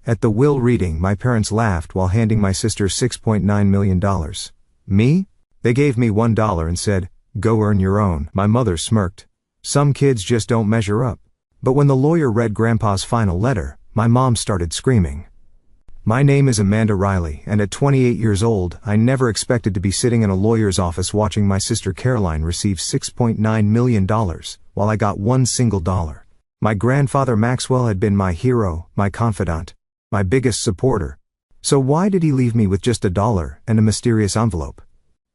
At the will reading, my parents laughed while handing my sister $6.9 million. Me? They gave me $1 and said, "Go earn your own." My mother smirked. Some kids just don't measure up. But when the lawyer read Grandpa's final letter, my mom started screaming. My name is Amanda Riley, and at 28 years old, I never expected to be sitting in a lawyer's office watching my sister Caroline receive $6.9 million, while I got one single dollar. My grandfather Maxwell had been my hero, my confidant, my biggest supporter. So why did he leave me with just $1 and a mysterious envelope?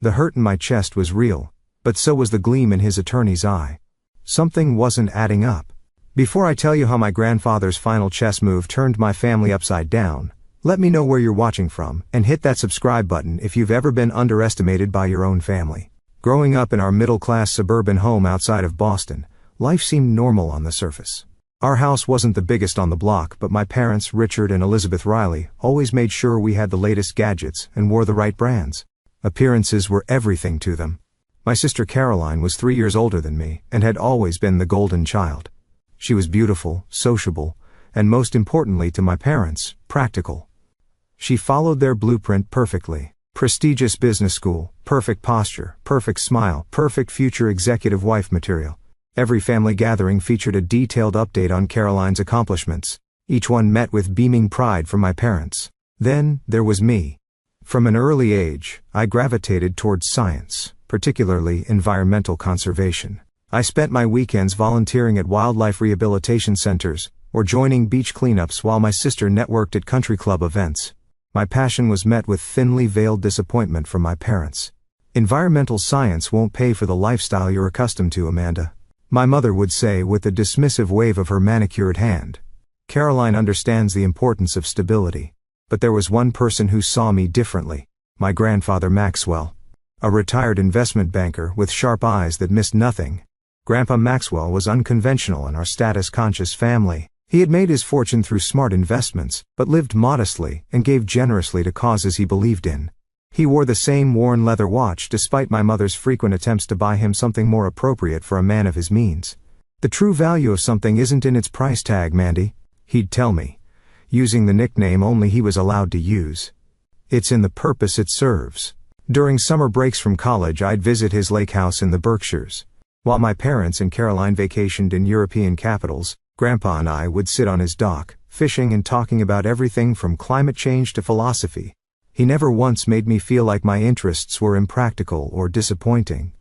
The hurt in my chest was real, but so was the gleam in his attorney's eye. Something wasn't adding up. Before I tell you how my grandfather's final chess move turned my family upside down, let me know where you're watching from, and hit that subscribe button if you've ever been underestimated by your own family. Growing up in our middle-class suburban home outside of Boston, life seemed normal on the surface. Our house wasn't the biggest on the block, but my parents, Richard and Elizabeth Riley, always made sure we had the latest gadgets and wore the right brands. Appearances were everything to them. My sister Caroline was 3 years older than me, and had always been the golden child. She was beautiful, sociable, and most importantly to my parents, practical. She followed their blueprint perfectly. Prestigious business school, perfect posture, perfect smile, perfect future executive wife material. Every family gathering featured a detailed update on Caroline's accomplishments, each one met with beaming pride from my parents. Then, there was me. From an early age, I gravitated towards science, particularly environmental conservation. I spent my weekends volunteering at wildlife rehabilitation centers, or joining beach cleanups while my sister networked at country club events. My passion was met with thinly veiled disappointment from my parents. Environmental science won't pay for the lifestyle you're accustomed to, Amanda, my mother would say with a dismissive wave of her manicured hand. Caroline understands the importance of stability. But there was one person who saw me differently, my grandfather Maxwell. A retired investment banker with sharp eyes that missed nothing. Grandpa Maxwell was unconventional in our status-conscious family. He had made his fortune through smart investments, but lived modestly and gave generously to causes he believed in. He wore the same worn leather watch despite my mother's frequent attempts to buy him something more appropriate for a man of his means. The true value of something isn't in its price tag, Mandy, he'd tell me, using the nickname only he was allowed to use. It's in the purpose it serves. During summer breaks from college, I'd visit his lake house in the Berkshires. While my parents and Caroline vacationed in European capitals, Grandpa and I would sit on his dock, fishing and talking about everything from climate change to philosophy. He never once made me feel like my interests were impractical or disappointing.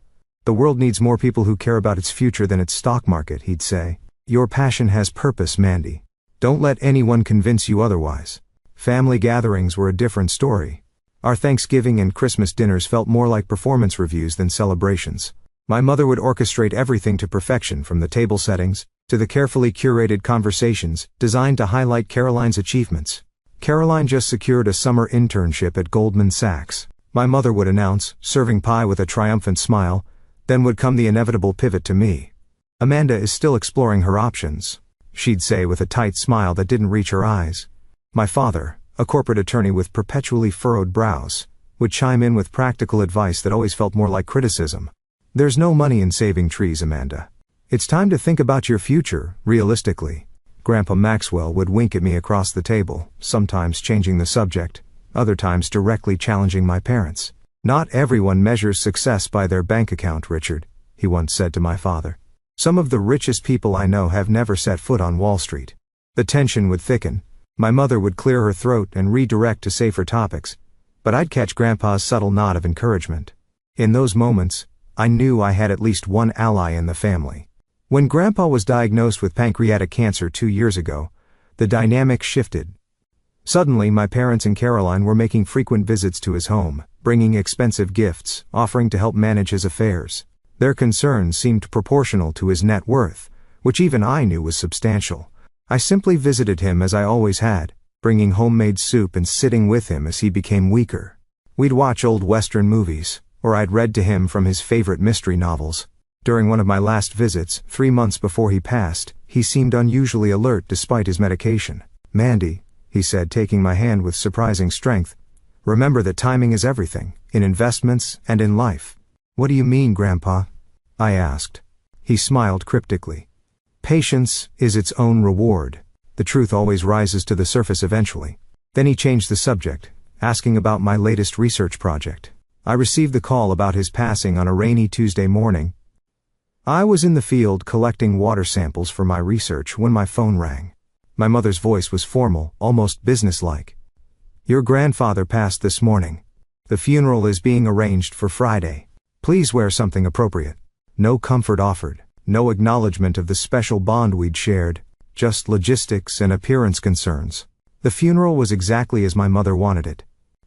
The world needs more people who care about its future than its stock market, he'd say. Your passion has purpose, Mandy. Don't let anyone convince you otherwise. Family gatherings were a different story. Our Thanksgiving and Christmas dinners felt more like performance reviews than celebrations. My mother would orchestrate everything to perfection, from the table settings to the carefully curated conversations designed to highlight Caroline's achievements. Caroline just secured a summer internship at Goldman Sachs. My mother would announce, serving pie with a triumphant smile. Then would come the inevitable pivot to me. Amanda is still exploring her options, she'd say with a tight smile that didn't reach her eyes. My father, a corporate attorney with perpetually furrowed brows, would chime in with practical advice that always felt more like criticism. There's no money in saving trees, Amanda. It's time to think about your future, realistically. Grandpa Maxwell would wink at me across the table, sometimes changing the subject, other times directly challenging my parents. Not everyone measures success by their bank account, Richard, he once said to my father. Some of the richest people I know have never set foot on Wall Street. The tension would thicken. My mother would clear her throat and redirect to safer topics, but I'd catch Grandpa's subtle nod of encouragement. In those moments, I knew I had at least one ally in the family. When Grandpa was diagnosed with pancreatic cancer 2 years ago, the dynamic shifted. Suddenly, my parents and Caroline were making frequent visits to his home, bringing expensive gifts, offering to help manage his affairs. Their concerns seemed proportional to his net worth, which even I knew was substantial. I simply visited him as I always had, bringing homemade soup and sitting with him as he became weaker. We'd watch old Western movies, or I'd read to him from his favorite mystery novels. During one of my last visits, 3 months before he passed, he seemed unusually alert despite his medication. Mandy, he said, taking my hand with surprising strength, remember that timing is everything, in investments and in life. What do you mean, Grandpa? I asked. He smiled cryptically. Patience is its own reward. The truth always rises to the surface eventually. Then he changed the subject, asking about my latest research project. I received the call about his passing on a rainy Tuesday morning. I was in the field collecting water samples for my research when my phone rang. My mother's voice was formal, almost businesslike. "Your grandfather passed this morning. The funeral is being arranged for Friday. Please wear something appropriate." No comfort offered, no acknowledgement of the special bond we'd shared, just logistics and appearance concerns. The funeral was exactly as my mother wanted it.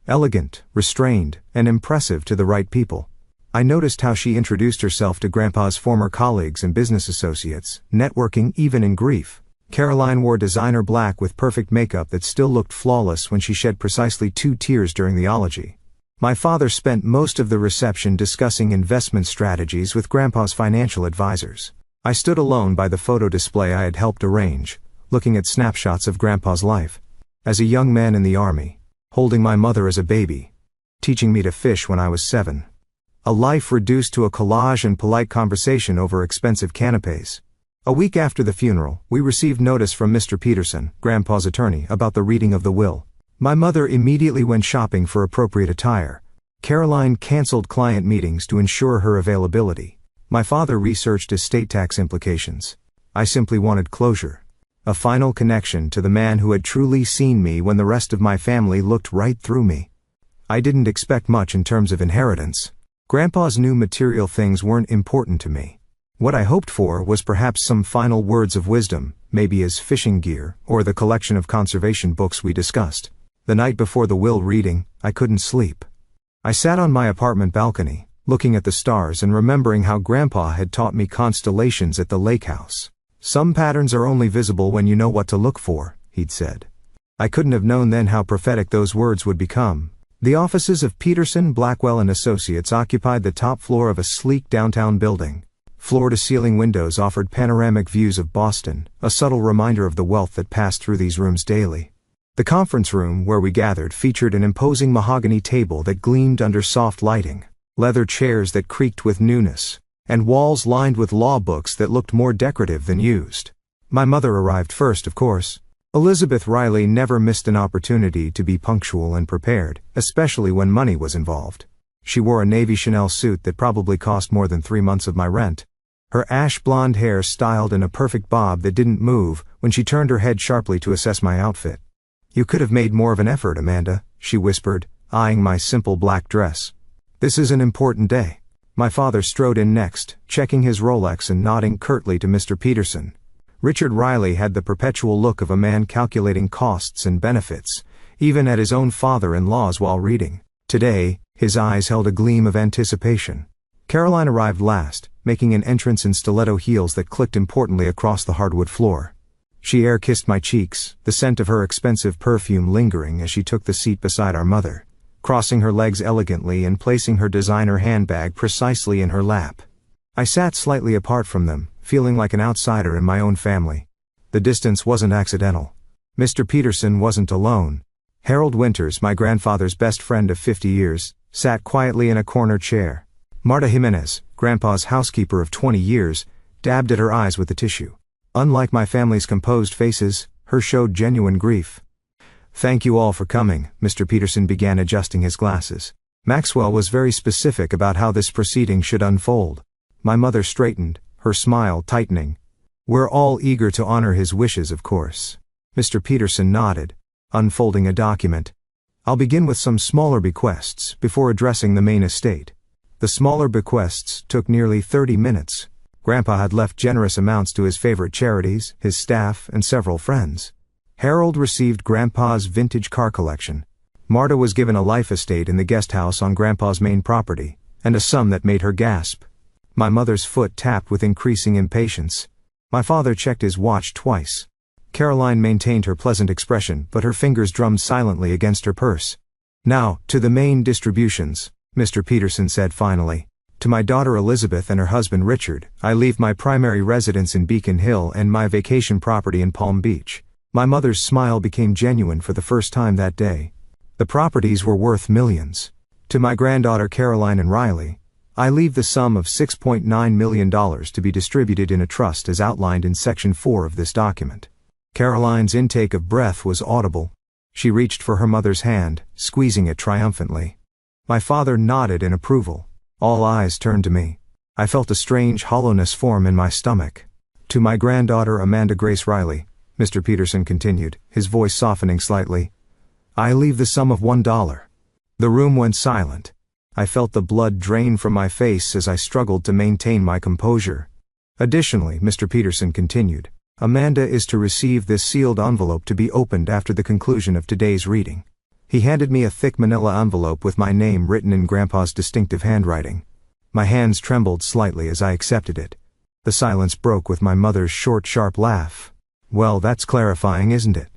Elegant, restrained, and impressive to the right people. I noticed how she introduced herself to Grandpa's former colleagues and business associates, networking even in grief. Caroline wore designer black with perfect makeup that still looked flawless when she shed precisely 2 tears during the eulogy. My father spent most of the reception discussing investment strategies with Grandpa's financial advisors. I stood alone by the photo display I had helped arrange, looking at snapshots of Grandpa's life. As a young man in the army, holding my mother as a baby, teaching me to fish when I was 7. A life reduced to a collage and polite conversation over expensive canapes. A week after the funeral, we received notice from Mr. Peterson, Grandpa's attorney, about the reading of the will. My mother immediately went shopping for appropriate attire. Caroline canceled client meetings to ensure her availability. My father researched estate tax implications. I simply wanted closure. A final connection to the man who had truly seen me when the rest of my family looked right through me. I didn't expect much in terms of inheritance. Grandpa's new material things weren't important to me. What I hoped for was perhaps some final words of wisdom, maybe his fishing gear, or the collection of conservation books we discussed. The night before the will reading, I couldn't sleep. I sat on my apartment balcony, looking at the stars and remembering how Grandpa had taught me constellations at the lake house. "Some patterns are only visible when you know what to look for," he'd said. I couldn't have known then how prophetic those words would become. The offices of Peterson, Blackwell & Associates occupied the top floor of a sleek downtown building. Floor-to-ceiling windows offered panoramic views of Boston, a subtle reminder of the wealth that passed through these rooms daily. The conference room where we gathered featured an imposing mahogany table that gleamed under soft lighting, leather chairs that creaked with newness, and walls lined with law books that looked more decorative than used. My mother arrived first, of course. Elizabeth Riley never missed an opportunity to be punctual and prepared, especially when money was involved. She wore a navy Chanel suit that probably cost more than 3 months of my rent. Her ash blonde hair styled in a perfect bob that didn't move when she turned her head sharply to assess my outfit. "You could have made more of an effort, Amanda," she whispered, eyeing my simple black dress. "This is an important day." My father strode in next, checking his Rolex and nodding curtly to Mr. Peterson. Richard Riley had the perpetual look of a man calculating costs and benefits, even at his own father-in-law's while reading. Today, his eyes held a gleam of anticipation. Caroline arrived last, making an entrance in stiletto heels that clicked importantly across the hardwood floor. She air-kissed my cheeks, the scent of her expensive perfume lingering as she took the seat beside our mother, crossing her legs elegantly and placing her designer handbag precisely in her lap. I sat slightly apart from them, feeling like an outsider in my own family. The distance wasn't accidental. Mr. Peterson wasn't alone. Harold Winters, my grandfather's best friend of 50 years, sat quietly in a corner chair. Marta Jimenez, Grandpa's housekeeper of 20 years, dabbed at her eyes with the tissue. Unlike my family's composed faces, hers showed genuine grief. "Thank you all for coming," Mr. Peterson began adjusting his glasses. Maxwell was very specific about how this proceeding should unfold. My mother straightened, her smile tightening. "We're all eager to honor his wishes, of course." Mr. Peterson nodded, unfolding a document. "I'll begin with some smaller bequests before addressing the main estate." The smaller bequests took nearly 30 minutes. Grandpa had left generous amounts to his favorite charities, his staff, and several friends. Harold received Grandpa's vintage car collection. Marta was given a life estate in the guest house on Grandpa's main property, and a sum that made her gasp. My mother's foot tapped with increasing impatience. My father checked his watch twice. Caroline maintained her pleasant expression, but her fingers drummed silently against her purse. "Now, to the main distributions," Mr. Peterson said finally. "To my daughter Elizabeth and her husband Richard, I leave my primary residence in Beacon Hill and my vacation property in Palm Beach." My mother's smile became genuine for the first time that day. The properties were worth millions. To my granddaughter Caroline and Riley, I leave the sum of $6.9 million to be distributed in a trust as outlined in Section 4 of this document. Caroline's intake of breath was audible. She reached for her mother's hand, squeezing it triumphantly. My father nodded in approval. All eyes turned to me. I felt a strange hollowness form in my stomach. To my granddaughter Amanda Grace Riley, Mr. Peterson continued, his voice softening slightly, I leave the sum of $1. The room went silent. I felt the blood drain from my face as I struggled to maintain my composure. Additionally, Mr. Peterson continued, Amanda is to receive this sealed envelope to be opened after the conclusion of today's reading. He handed me a thick manila envelope with my name written in Grandpa's distinctive handwriting. My hands trembled slightly as I accepted it. The silence broke with my mother's short, sharp laugh. Well, that's clarifying, isn't it?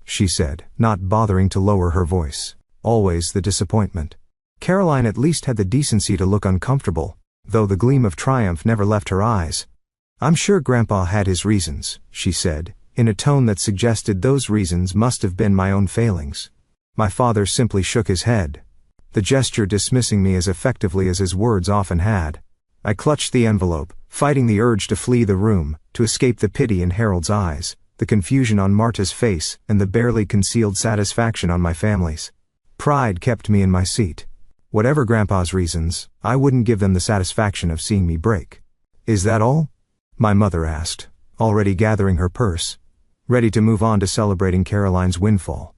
She said, not bothering to lower her voice. Always the disappointment. Caroline at least had the decency to look uncomfortable, though the gleam of triumph never left her eyes. I'm sure Grandpa had his reasons, she said, in a tone that suggested those reasons must have been my own failings. My father simply shook his head, the gesture dismissing me as effectively as his words often had. I clutched the envelope, fighting the urge to flee the room, to escape the pity in Harold's eyes, the confusion on Marta's face, and the barely concealed satisfaction on my family's. Pride kept me in my seat. Whatever Grandpa's reasons, I wouldn't give them the satisfaction of seeing me break. Is that all? My mother asked, already gathering her purse, ready to move on to celebrating Caroline's windfall.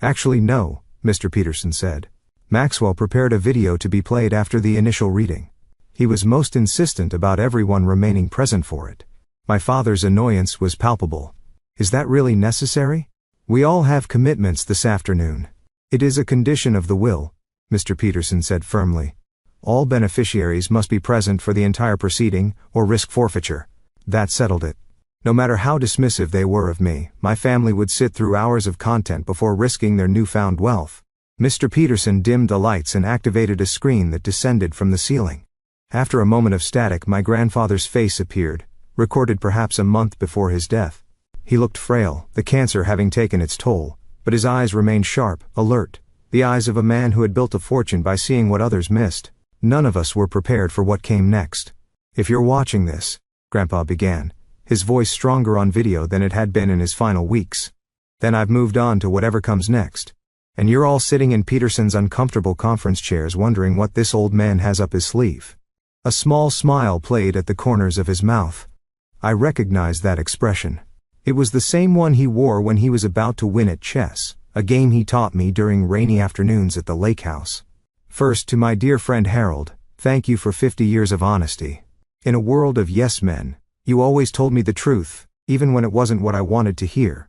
Actually, no, Mr. Peterson said. Maxwell prepared a video to be played after the initial reading. He was most insistent about everyone remaining present for it. My father's annoyance was palpable. Is that really necessary? We all have commitments this afternoon. It is a condition of the will, Mr. Peterson said firmly. All beneficiaries must be present for the entire proceeding, or risk forfeiture. That settled it. No matter how dismissive they were of me, my family would sit through hours of content before risking their newfound wealth. Mr. Peterson dimmed the lights and activated a screen that descended from the ceiling. After a moment of static, my grandfather's face appeared, recorded perhaps a month before his death. He looked frail, the cancer having taken its toll, but his eyes remained sharp, alert, the eyes of a man who had built a fortune by seeing what others missed. None of us were prepared for what came next. If you're watching this, Grandpa began, his voice stronger on video than it had been in his final weeks, then I've moved on to whatever comes next. And you're all sitting in Peterson's uncomfortable conference chairs wondering what this old man has up his sleeve. A small smile played at the corners of his mouth. I recognized that expression. It was the same one he wore when he was about to win at chess, a game he taught me during rainy afternoons at the lake house. First, to my dear friend Harold, thank you for 50 years of honesty. In a world of yes men, you always told me the truth, even when it wasn't what I wanted to hear.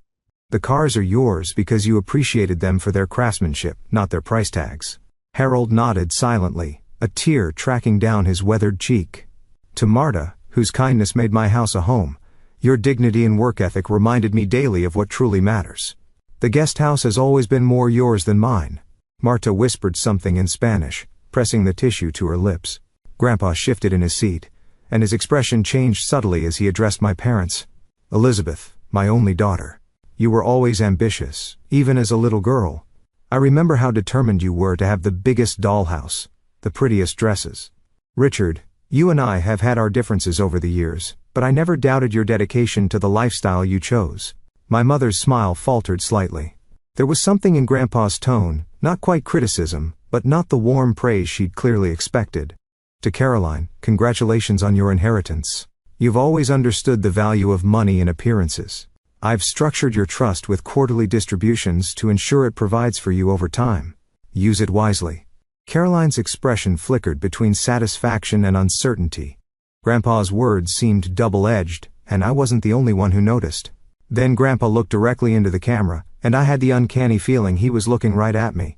The cars are yours because you appreciated them for their craftsmanship, not their price tags. Harold nodded silently, a tear tracking down his weathered cheek. To Marta, whose kindness made my house a home, your dignity and work ethic reminded me daily of what truly matters. The guest house has always been more yours than mine. Marta whispered something in Spanish, pressing the tissue to her lips. Grandpa shifted in his seat, and his expression changed subtly as he addressed my parents. Elizabeth, my only daughter. You were always ambitious, even as a little girl. I remember how determined you were to have the biggest dollhouse, the prettiest dresses. Richard, you and I have had our differences over the years, but I never doubted your dedication to the lifestyle you chose. My mother's smile faltered slightly. There was something in Grandpa's tone, not quite criticism, but not the warm praise she'd clearly expected. To Caroline, congratulations on your inheritance. You've always understood the value of money and appearances. I've structured your trust with quarterly distributions to ensure it provides for you over time. Use it wisely. Caroline's expression flickered between satisfaction and uncertainty. Grandpa's words seemed double-edged, and I wasn't the only one who noticed. Then Grandpa looked directly into the camera, and I had the uncanny feeling he was looking right at me.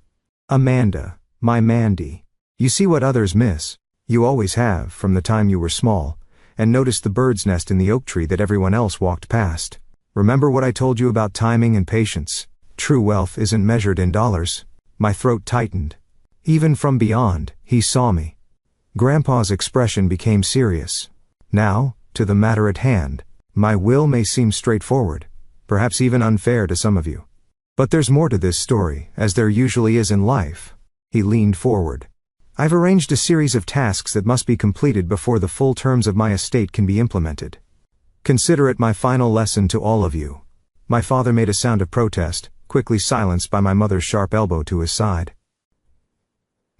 Amanda, my Mandy. You see what others miss. You always have, from the time you were small, and noticed the bird's nest in the oak tree that everyone else walked past. Remember what I told you about timing and patience? True wealth isn't measured in dollars. My throat tightened. Even from beyond, he saw me. Grandpa's expression became serious. Now, to the matter at hand. My will may seem straightforward, perhaps even unfair to some of you. But there's more to this story, as there usually is in life. He leaned forward. I've arranged a series of tasks that must be completed before the full terms of my estate can be implemented. Consider it my final lesson to all of you. My father made a sound of protest, quickly silenced by my mother's sharp elbow to his side.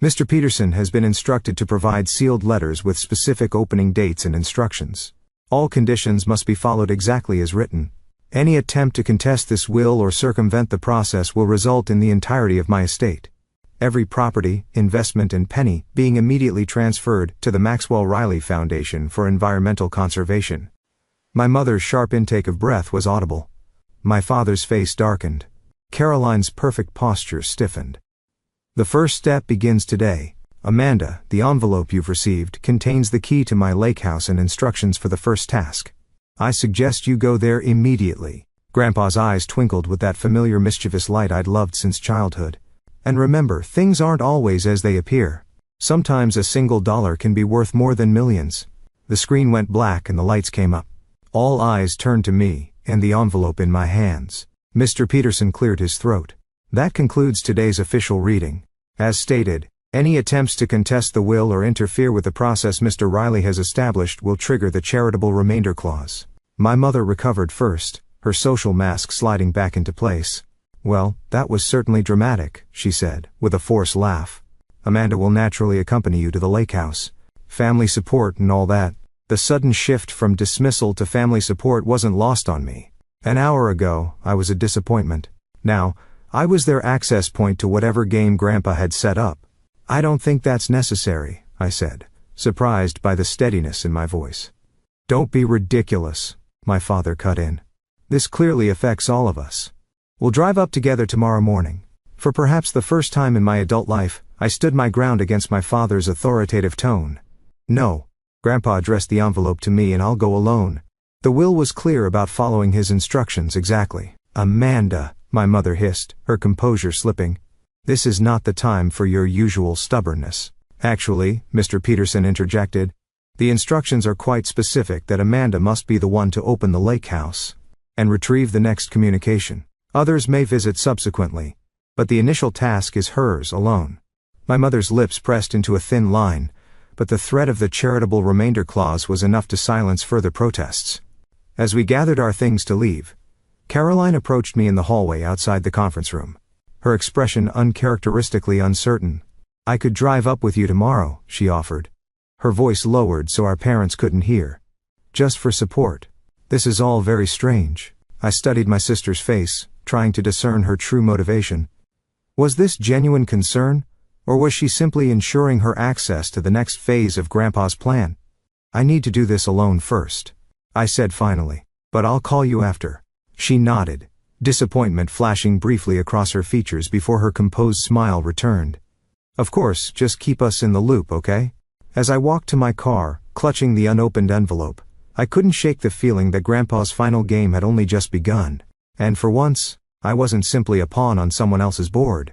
Mr. Peterson has been instructed to provide sealed letters with specific opening dates and instructions. All conditions must be followed exactly as written. Any attempt to contest this will or circumvent the process will result in the entirety of my estate. Every property, investment and penny being immediately transferred to the Maxwell Riley Foundation for Environmental Conservation. My mother's sharp intake of breath was audible. My father's face darkened. Caroline's perfect posture stiffened. The first step begins today. Amanda, the envelope you've received contains the key to my lake house and instructions for the first task. I suggest you go there immediately. Grandpa's eyes twinkled with that familiar mischievous light I'd loved since childhood. And remember, things aren't always as they appear. Sometimes a single dollar can be worth more than millions. The screen went black and the lights came up. All eyes turned to me, and the envelope in my hands. Mr. Peterson cleared his throat. That concludes today's official reading. As stated, any attempts to contest the will or interfere with the process Mr. Riley has established will trigger the charitable remainder clause. My mother recovered first, her social mask sliding back into place. Well, that was certainly dramatic, she said, with a forced laugh. Amanda will naturally accompany you to the lake house. Family support and all that. The sudden shift from dismissal to family support wasn't lost on me. An hour ago, I was a disappointment. Now, I was their access point to whatever game Grandpa had set up. I don't think that's necessary, I said, surprised by the steadiness in my voice. Don't be ridiculous, my father cut in. This clearly affects all of us. We'll drive up together tomorrow morning. For perhaps the first time in my adult life, I stood my ground against my father's authoritative tone. No, Grandpa addressed the envelope to me and I'll go alone. The will was clear about following his instructions exactly. Amanda, my mother hissed, her composure slipping. This is not the time for your usual stubbornness. Actually, Mr. Peterson interjected, the instructions are quite specific that Amanda must be the one to open the lake house and retrieve the next communication. Others may visit subsequently, but the initial task is hers alone. My mother's lips pressed into a thin line, but the threat of the charitable remainder clause was enough to silence further protests. As we gathered our things to leave, Caroline approached me in the hallway outside the conference room. Her expression uncharacteristically uncertain. I could drive up with you tomorrow, she offered. Her voice lowered so our parents couldn't hear. Just for support. This is all very strange. I studied my sister's face, trying to discern her true motivation. Was this genuine concern, or was she simply ensuring her access to the next phase of Grandpa's plan? I need to do this alone first, I said finally, but I'll call you after. She nodded, disappointment flashing briefly across her features before her composed smile returned. Of course, just keep us in the loop, okay? As I walked to my car, clutching the unopened envelope, I couldn't shake the feeling that Grandpa's final game had only just begun. And for once, I wasn't simply a pawn on someone else's board.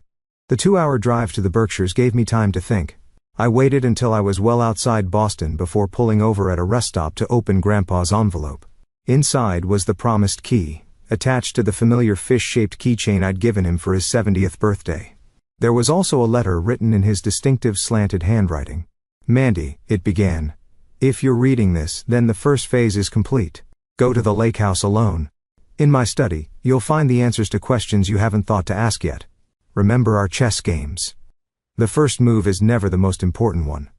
The 2-hour drive to the Berkshires gave me time to think. I waited until I was well outside Boston before pulling over at a rest stop to open Grandpa's envelope. Inside was the promised key, attached to the familiar fish-shaped keychain I'd given him for his 70th birthday. There was also a letter written in his distinctive slanted handwriting. Mandy, it began. If you're reading this, then the first phase is complete. Go to the lake house alone. In my study, you'll find the answers to questions you haven't thought to ask yet. Remember our chess games. The first move is never the most important one.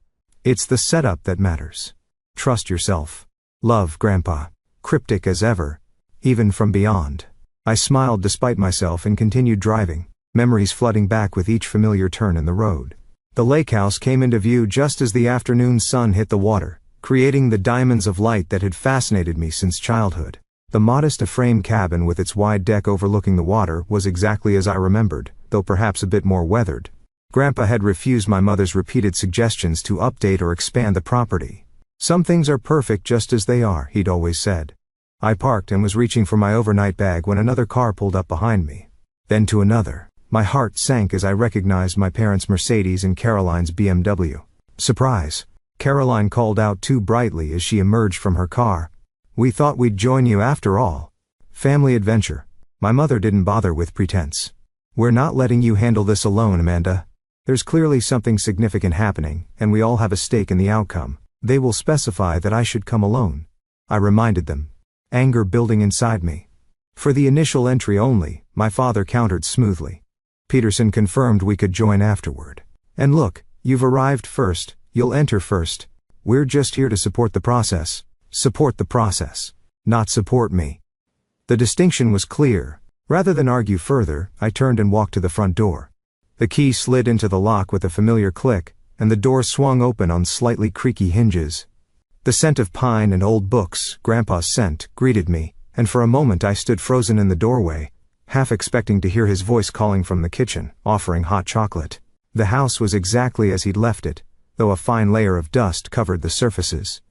It's the setup that matters. Trust yourself. Love, Grandpa. Cryptic as ever. Even from beyond. I smiled despite myself and continued driving, memories flooding back with each familiar turn in the road. The lake house came into view just as the afternoon sun hit the water, creating the diamonds of light that had fascinated me since childhood. The modest frame cabin with its wide deck overlooking the water was exactly as I remembered, though perhaps a bit more weathered. Grandpa had refused my mother's repeated suggestions to update or expand the property. Some things are perfect just as they are, he'd always said. I parked and was reaching for my overnight bag when another car pulled up behind me. Then to another. My heart sank as I recognized my parents' Mercedes and Caroline's BMW. Surprise! Caroline called out too brightly as she emerged from her car. We thought we'd join you after all. Family adventure. My mother didn't bother with pretense. We're not letting you handle this alone, Amanda. There's clearly something significant happening, and we all have a stake in the outcome. They will specify that I should come alone. I reminded them. Anger building inside me. For the initial entry only, my father countered smoothly. Peterson confirmed we could join afterward. And look, you've arrived first, you'll enter first. We're just here to support the process. Support the process. Not support me. The distinction was clear. Rather than argue further, I turned and walked to the front door. The key slid into the lock with a familiar click, and the door swung open on slightly creaky hinges. The scent of pine and old books, Grandpa's scent, greeted me, and for a moment I stood frozen in the doorway, half expecting to hear his voice calling from the kitchen, offering hot chocolate. The house was exactly as he'd left it, though a fine layer of dust covered the surfaces.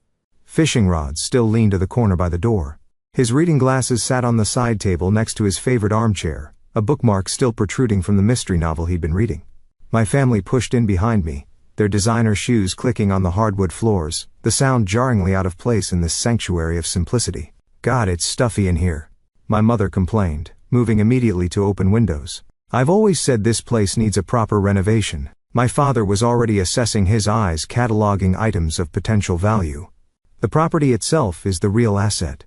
Fishing rods still leaned to the corner by the door. His reading glasses sat on the side table next to his favorite armchair, a bookmark still protruding from the mystery novel he'd been reading. My family pushed in behind me, their designer shoes clicking on the hardwood floors, the sound jarringly out of place in this sanctuary of simplicity. God, it's stuffy in here, my mother complained, moving immediately to open windows. I've always said this place needs a proper renovation. My father was already assessing his eyes, cataloging items of potential value. The property itself is the real asset.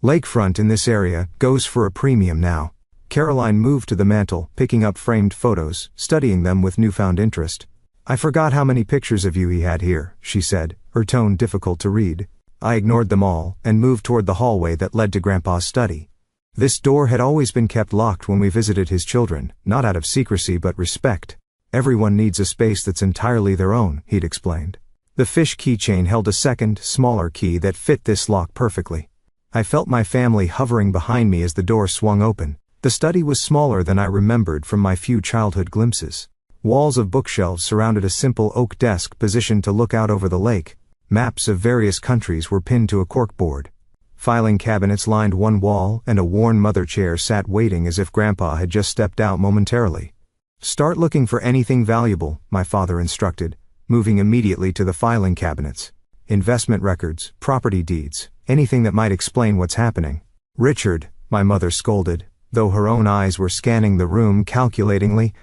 Lakefront in this area goes for a premium now. Caroline moved to the mantel, picking up framed photos, studying them with newfound interest. I forgot how many pictures of you he had here, she said, her tone difficult to read. I ignored them all, and moved toward the hallway that led to Grandpa's study. This door had always been kept locked when we visited his children, not out of secrecy but respect. Everyone needs a space that's entirely their own, he'd explained. The fish keychain held a second, smaller key that fit this lock perfectly. I felt my family hovering behind me as the door swung open. The study was smaller than I remembered from my few childhood glimpses. Walls of bookshelves surrounded a simple oak desk positioned to look out over the lake. Maps of various countries were pinned to a corkboard. Filing cabinets lined one wall, and a worn mother chair sat waiting as if Grandpa had just stepped out momentarily. Start looking for anything valuable, my father instructed, moving immediately to the filing cabinets. Investment records, property deeds, anything that might explain what's happening. Richard, my mother scolded, though her own eyes were scanning the room calculatingly.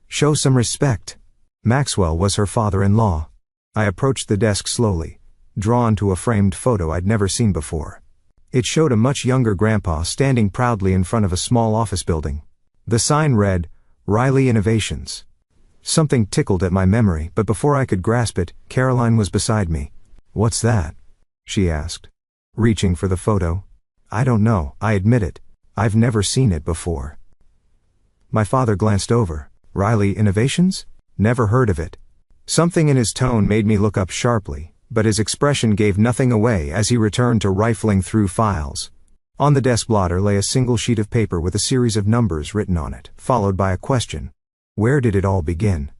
Show some respect. Maxwell was her father-in-law. I approached the desk slowly, drawn to a framed photo I'd never seen before. It showed a much younger Grandpa standing proudly in front of a small office building. The sign read, Riley Innovations. Something tickled at my memory, but before I could grasp it, Caroline was beside me. What's that? She asked, reaching for the photo. I don't know, I admitted. I've never seen it before. My father glanced over. Riley Innovations? Never heard of it. Something in his tone made me look up sharply, but his expression gave nothing away as he returned to rifling through files. On the desk blotter lay a single sheet of paper with a series of numbers written on it, followed by a question. Where did it all begin?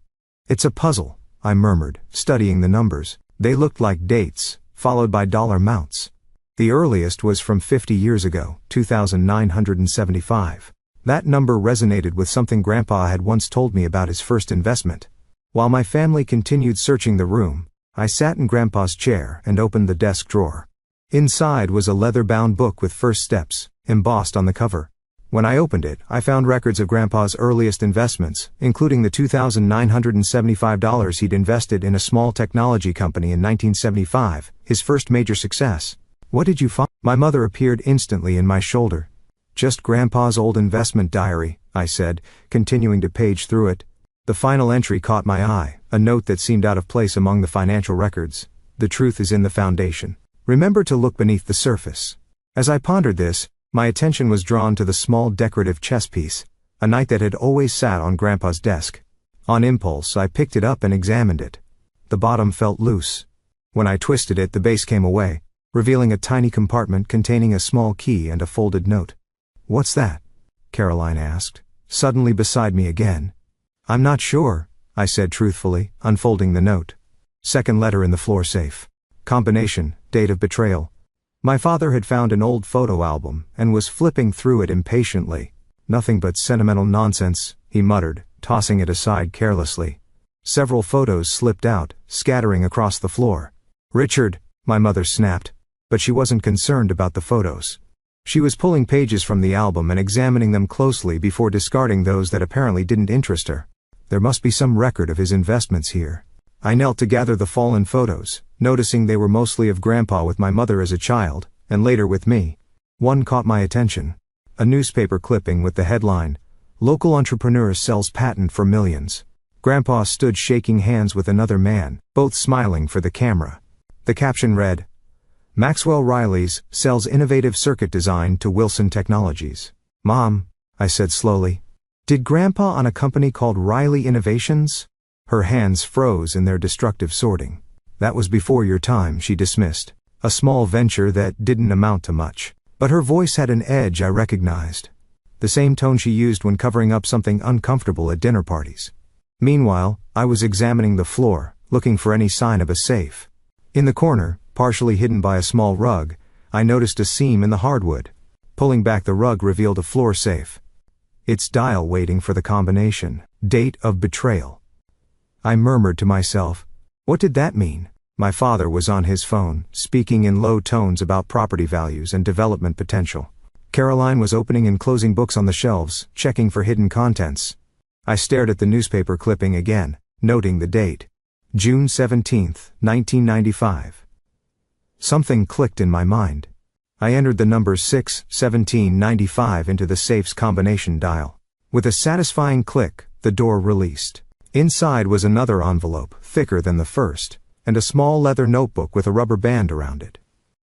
It's a puzzle, I murmured, studying the numbers. They looked like dates, followed by dollar amounts. The earliest was from 50 years ago, 2,975. That number resonated with something Grandpa had once told me about his first investment. While my family continued searching the room, I sat in Grandpa's chair and opened the desk drawer. Inside was a leather-bound book with first steps, embossed on the cover. When I opened it, I found records of Grandpa's earliest investments, including the $2,975 he'd invested in a small technology company in 1975, his first major success. What did you find? My mother appeared instantly in my shoulder. Just Grandpa's old investment diary, I said, continuing to page through it. The final entry caught my eye, a note that seemed out of place among the financial records. The truth is in the foundation. Remember to look beneath the surface. As I pondered this, my attention was drawn to the small decorative chess piece, a knight that had always sat on Grandpa's desk. On impulse, I picked it up and examined it. The bottom felt loose. When I twisted it, the base came away, revealing a tiny compartment containing a small key and a folded note. What's that? Caroline asked, suddenly beside me again. I'm not sure, I said truthfully, unfolding the note. Second letter in the floor safe. Combination, date of betrayal. My father had found an old photo album and was flipping through it impatiently. Nothing but sentimental nonsense, he muttered, tossing it aside carelessly. Several photos slipped out, scattering across the floor. Richard, my mother snapped, but she wasn't concerned about the photos. She was pulling pages from the album and examining them closely before discarding those that apparently didn't interest her. There must be some record of his investments here. I knelt to gather the fallen photos, noticing they were mostly of Grandpa with my mother as a child, and later with me. One caught my attention. A newspaper clipping with the headline, "Local Entrepreneur Sells Patent for Millions." Grandpa stood shaking hands with another man, both smiling for the camera. The caption read, "Maxwell Riley's sells innovative circuit design to Wilson Technologies." "Mom," I said slowly, "did Grandpa own a company called Riley Innovations?" Her hands froze in their destructive sorting. "That was before your time," she dismissed. "A small venture that didn't amount to much." But her voice had an edge I recognized. The same tone she used when covering up something uncomfortable at dinner parties. Meanwhile, I was examining the floor, looking for any sign of a safe. In the corner, partially hidden by a small rug, I noticed a seam in the hardwood. Pulling back the rug revealed a floor safe. Its dial waiting for the combination. Date of betrayal. I murmured to myself, what did that mean? My father was on his phone, speaking in low tones about property values and development potential. Caroline was opening and closing books on the shelves, checking for hidden contents. I stared at the newspaper clipping again, noting the date. June 17, 1995. Something clicked in my mind. I entered the numbers 61795 into the safe's combination dial. With a satisfying click, the door released. Inside was another envelope, thicker than the first, and a small leather notebook with a rubber band around it.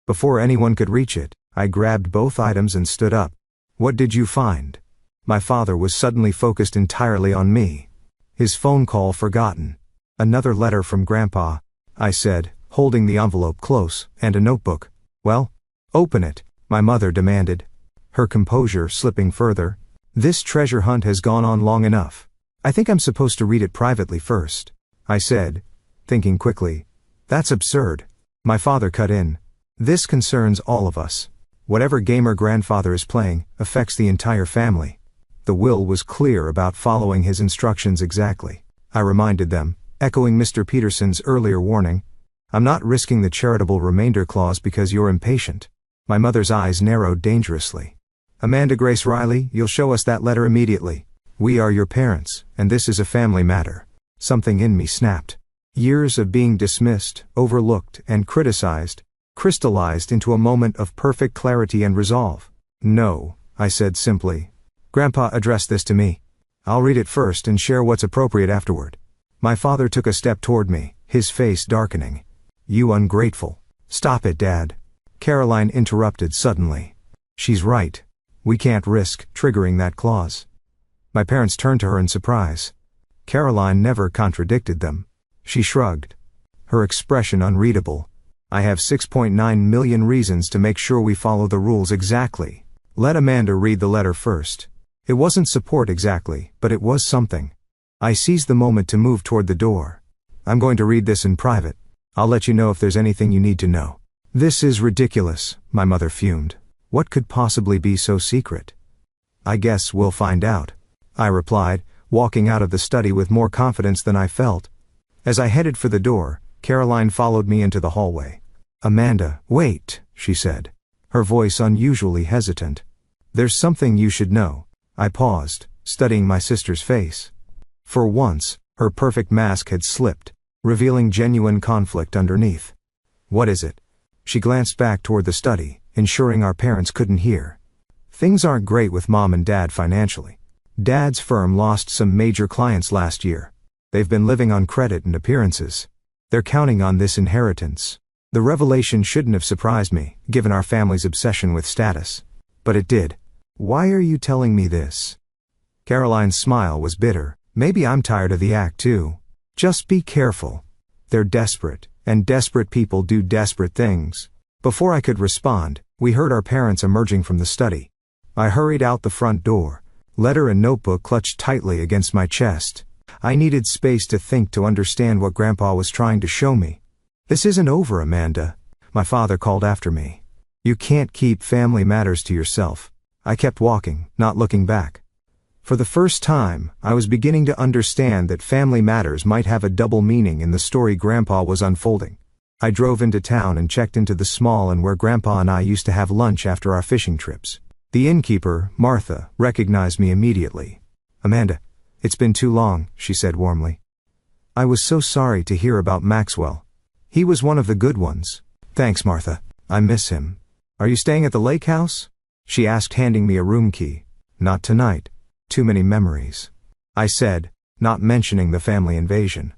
Before anyone could reach it, I grabbed both items and stood up. "What did you find?" My father was suddenly focused entirely on me. His phone call forgotten. "Another letter from Grandpa," I said, holding the envelope close, "and a notebook." "Well, open it," my mother demanded, her composure slipping further. "This treasure hunt has gone on long enough. I think I'm supposed to read it privately first," I said, thinking quickly. "That's absurd." My father cut in. "This concerns all of us. Whatever gamer grandfather is playing affects the entire family." The will was clear about following his instructions exactly. I reminded them, echoing Mr. Peterson's earlier warning. "I'm not risking the charitable remainder clause because you're impatient." My mother's eyes narrowed dangerously. "Amanda Grace Riley, you'll show us that letter immediately. We are your parents, and this is a family matter." Something in me snapped. Years of being dismissed, overlooked, and criticized crystallized into a moment of perfect clarity and resolve. "No," I said simply. "Grandpa addressed this to me. I'll read it first and share what's appropriate afterward." My father took a step toward me, his face darkening. "You ungrateful." "Stop it, Dad." Caroline interrupted suddenly. "She's right. We can't risk triggering that clause." My parents turned to her in surprise. Caroline never contradicted them. She shrugged, her expression unreadable. "I have 6.9 million reasons to make sure we follow the rules exactly." Let Amanda read the letter first. It wasn't support exactly, but it was something. I seized the moment to move toward the door. "I'm going to read this in private. I'll let you know if there's anything you need to know." "This is ridiculous," my mother fumed. "What could possibly be so secret?" "I guess we'll find out," I replied, walking out of the study with more confidence than I felt. As I headed for the door, Caroline followed me into the hallway. "Amanda, wait," she said, her voice unusually hesitant. "There's something you should know." I paused, studying my sister's face. For once, her perfect mask had slipped, revealing genuine conflict underneath. "What is it?" She glanced back toward the study, ensuring our parents couldn't hear. "Things aren't great with Mom and Dad financially. Dad's firm lost some major clients last year. They've been living on credit and appearances. They're counting on this inheritance." The revelation shouldn't have surprised me, given our family's obsession with status. But it did. "Why are you telling me this?" Caroline's smile was bitter. "Maybe I'm tired of the act too. Just be careful. They're desperate, and desperate people do desperate things." Before I could respond, we heard our parents emerging from the study. I hurried out the front door, letter and notebook clutched tightly against my chest. I needed space to think, to understand what Grandpa was trying to show me. "This isn't over, Amanda," my father called after me. "You can't keep family matters to yourself." I kept walking, not looking back. For the first time, I was beginning to understand that family matters might have a double meaning in the story Grandpa was unfolding. I drove into town and checked into the small inn where Grandpa and I used to have lunch after our fishing trips. The innkeeper, Martha, recognized me immediately. "Amanda, it's been too long," she said warmly. "I was so sorry to hear about Maxwell. He was one of the good ones." "Thanks, Martha. I miss him. Are you staying at the lake house?" She asked, handing me a room key. Not tonight. Too many memories. I said, not mentioning the family invasion.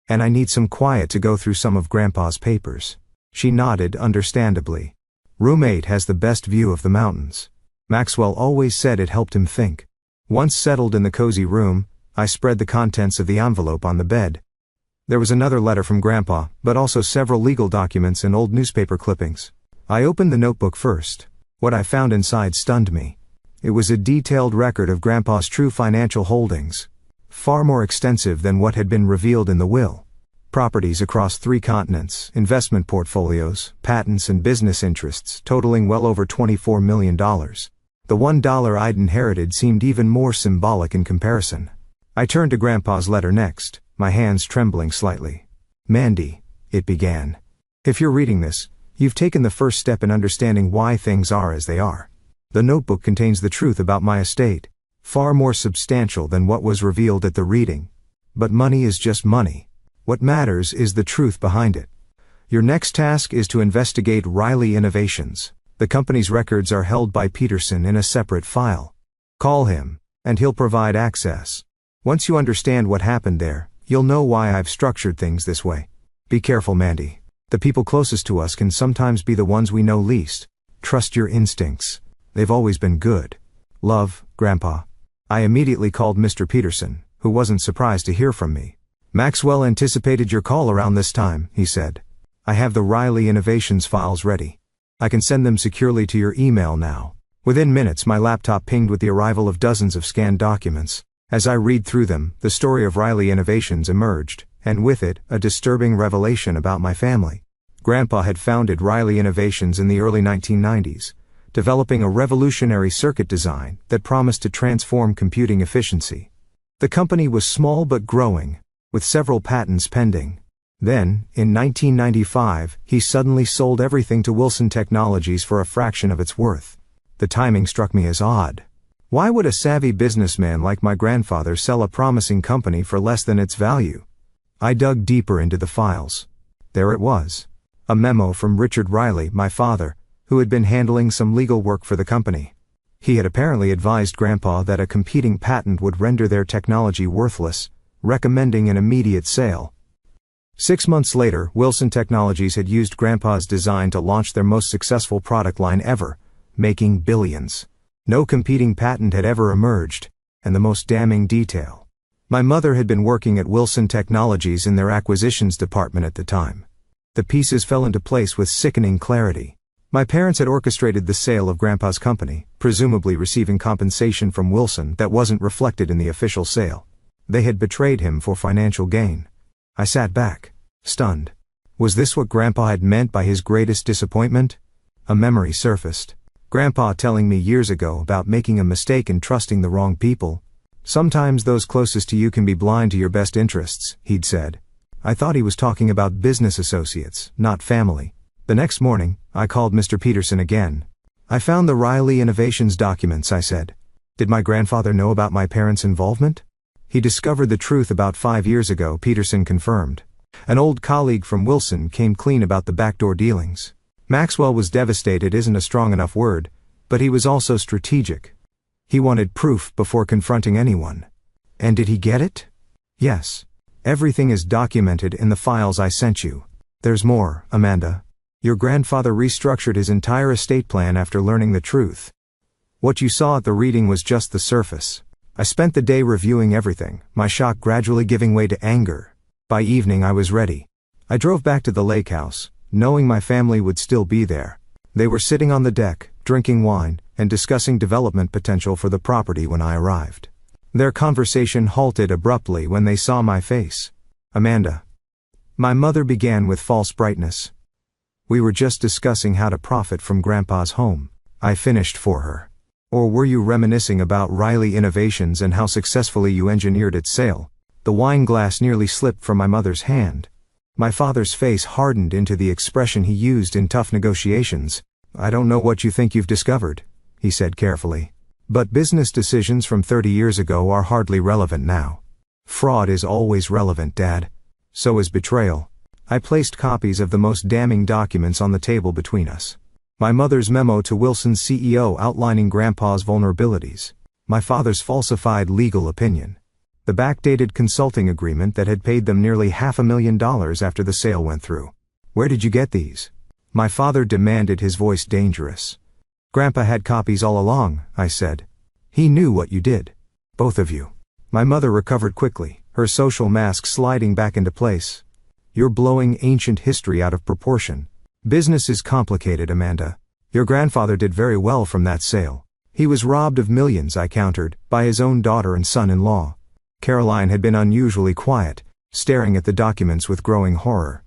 And I need some quiet to go through some of Grandpa's papers. She nodded understandably. Room 8 has the best view of the mountains. Maxwell always said it helped him think. Once settled in the cozy room, I spread the contents of the envelope on the bed. There was another letter from Grandpa, but also several legal documents and old newspaper clippings. I opened the notebook first. What I found inside stunned me. It was a detailed record of Grandpa's true financial holdings, far more extensive than what had been revealed in the will. Properties across 3 continents, investment portfolios, patents and business interests totaling well over $24 million. The $1 I'd inherited seemed even more symbolic in comparison. I turned to Grandpa's letter next, my hands trembling slightly. "Mandy," it began. "If you're reading this, you've taken the first step in understanding why things are as they are. The notebook contains the truth about my estate, far more substantial than what was revealed at the reading. But money is just money. What matters is the truth behind it. Your next task is to investigate Riley Innovations. The company's records are held by Peterson in a separate file. Call him, and he'll provide access. Once you understand what happened there, you'll know why I've structured things this way. Be careful, Mandy. The people closest to us can sometimes be the ones we know least. Trust your instincts. They've always been good. Love, Grandpa." I immediately called Mr. Peterson, who wasn't surprised to hear from me. "Maxwell anticipated your call around this time," he said. "I have the Riley Innovations files ready. I can send them securely to your email now." Within minutes my laptop pinged with the arrival of dozens of scanned documents. As I read through them, the story of Riley Innovations emerged, and with it, a disturbing revelation about my family. Grandpa had founded Riley Innovations in the early 1990s, developing a revolutionary circuit design that promised to transform computing efficiency. The company was small but growing, with several patents pending. Then, in 1995, he suddenly sold everything to Wilson Technologies for a fraction of its worth. The timing struck me as odd. Why would a savvy businessman like my grandfather sell a promising company for less than its value? I dug deeper into the files. There it was. A memo from Richard Riley, my father, who had been handling some legal work for the company. He had apparently advised Grandpa that a competing patent would render their technology worthless, recommending an immediate sale. 6 months later, Wilson Technologies had used Grandpa's design to launch their most successful product line ever, making billions. No competing patent had ever emerged, and the most damning detail. My mother had been working at Wilson Technologies in their acquisitions department at the time. The pieces fell into place with sickening clarity. My parents had orchestrated the sale of Grandpa's company, presumably receiving compensation from Wilson that wasn't reflected in the official sale. They had betrayed him for financial gain. I sat back, stunned. Was this what Grandpa had meant by his greatest disappointment? A memory surfaced. Grandpa telling me years ago about making a mistake and trusting the wrong people. "Sometimes those closest to you can be blind to your best interests," he'd said. I thought he was talking about business associates, not family. The next morning, I called Mr. Peterson again. "I found the Riley Innovations documents," I said. "Did my grandfather know about my parents' involvement?" "He discovered the truth about 5 years ago," Peterson confirmed. "An old colleague from Wilson came clean about the backdoor dealings." Maxwell was devastated isn't a strong enough word, but he was also strategic. He wanted proof before confronting anyone. And did he get it? Yes. Everything is documented in the files I sent you. There's more, Amanda. Your grandfather restructured his entire estate plan after learning the truth. What you saw at the reading was just the surface. I spent the day reviewing everything, my shock gradually giving way to anger. By evening I was ready. I drove back to the lake house, knowing my family would still be there. They were sitting on the deck, drinking wine, and discussing development potential for the property when I arrived. Their conversation halted abruptly when they saw my face. "Amanda." My mother began with false brightness. "We were just discussing how to profit from Grandpa's home," I finished for her. "Or were you reminiscing about Riley Innovations and how successfully you engineered its sale?" The wine glass nearly slipped from my mother's hand. My father's face hardened into the expression he used in tough negotiations. "I don't know what you think you've discovered," he said carefully. "But business decisions from 30 years ago are hardly relevant now. Fraud is always relevant, Dad. So is betrayal." I placed copies of the most damning documents on the table between us. My mother's memo to Wilson's CEO outlining Grandpa's vulnerabilities. My father's falsified legal opinion. The backdated consulting agreement that had paid them nearly $500,000 after the sale went through. Where did you get these? My father demanded, his voice dangerous. Grandpa had copies all along, I said. He knew what you did. Both of you. My mother recovered quickly, her social mask sliding back into place. You're blowing ancient history out of proportion. Business is complicated, Amanda. Your grandfather did very well from that sale. He was robbed of millions, I countered, by his own daughter and son-in-law. Caroline had been unusually quiet, staring at the documents with growing horror.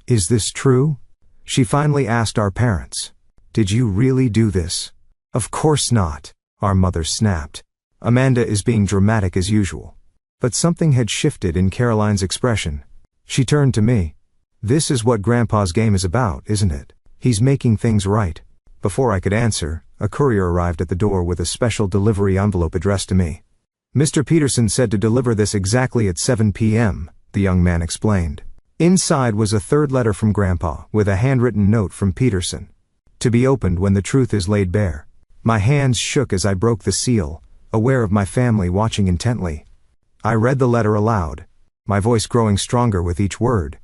Is this true? She finally asked our parents. Did you really do this? Of course not, our mother snapped. Amanda is being dramatic as usual. But something had shifted in Caroline's expression. She turned to me. This is what Grandpa's game is about, isn't it? He's making things right. Before I could answer, a courier arrived at the door with a special delivery envelope addressed to me. Mr. Peterson said to deliver this exactly at 7 p.m., the young man explained. Inside was a third letter from Grandpa, with a handwritten note from Peterson. To be opened when the truth is laid bare. My hands shook as I broke the seal, aware of my family watching intently. I read the letter aloud, my voice growing stronger with each word.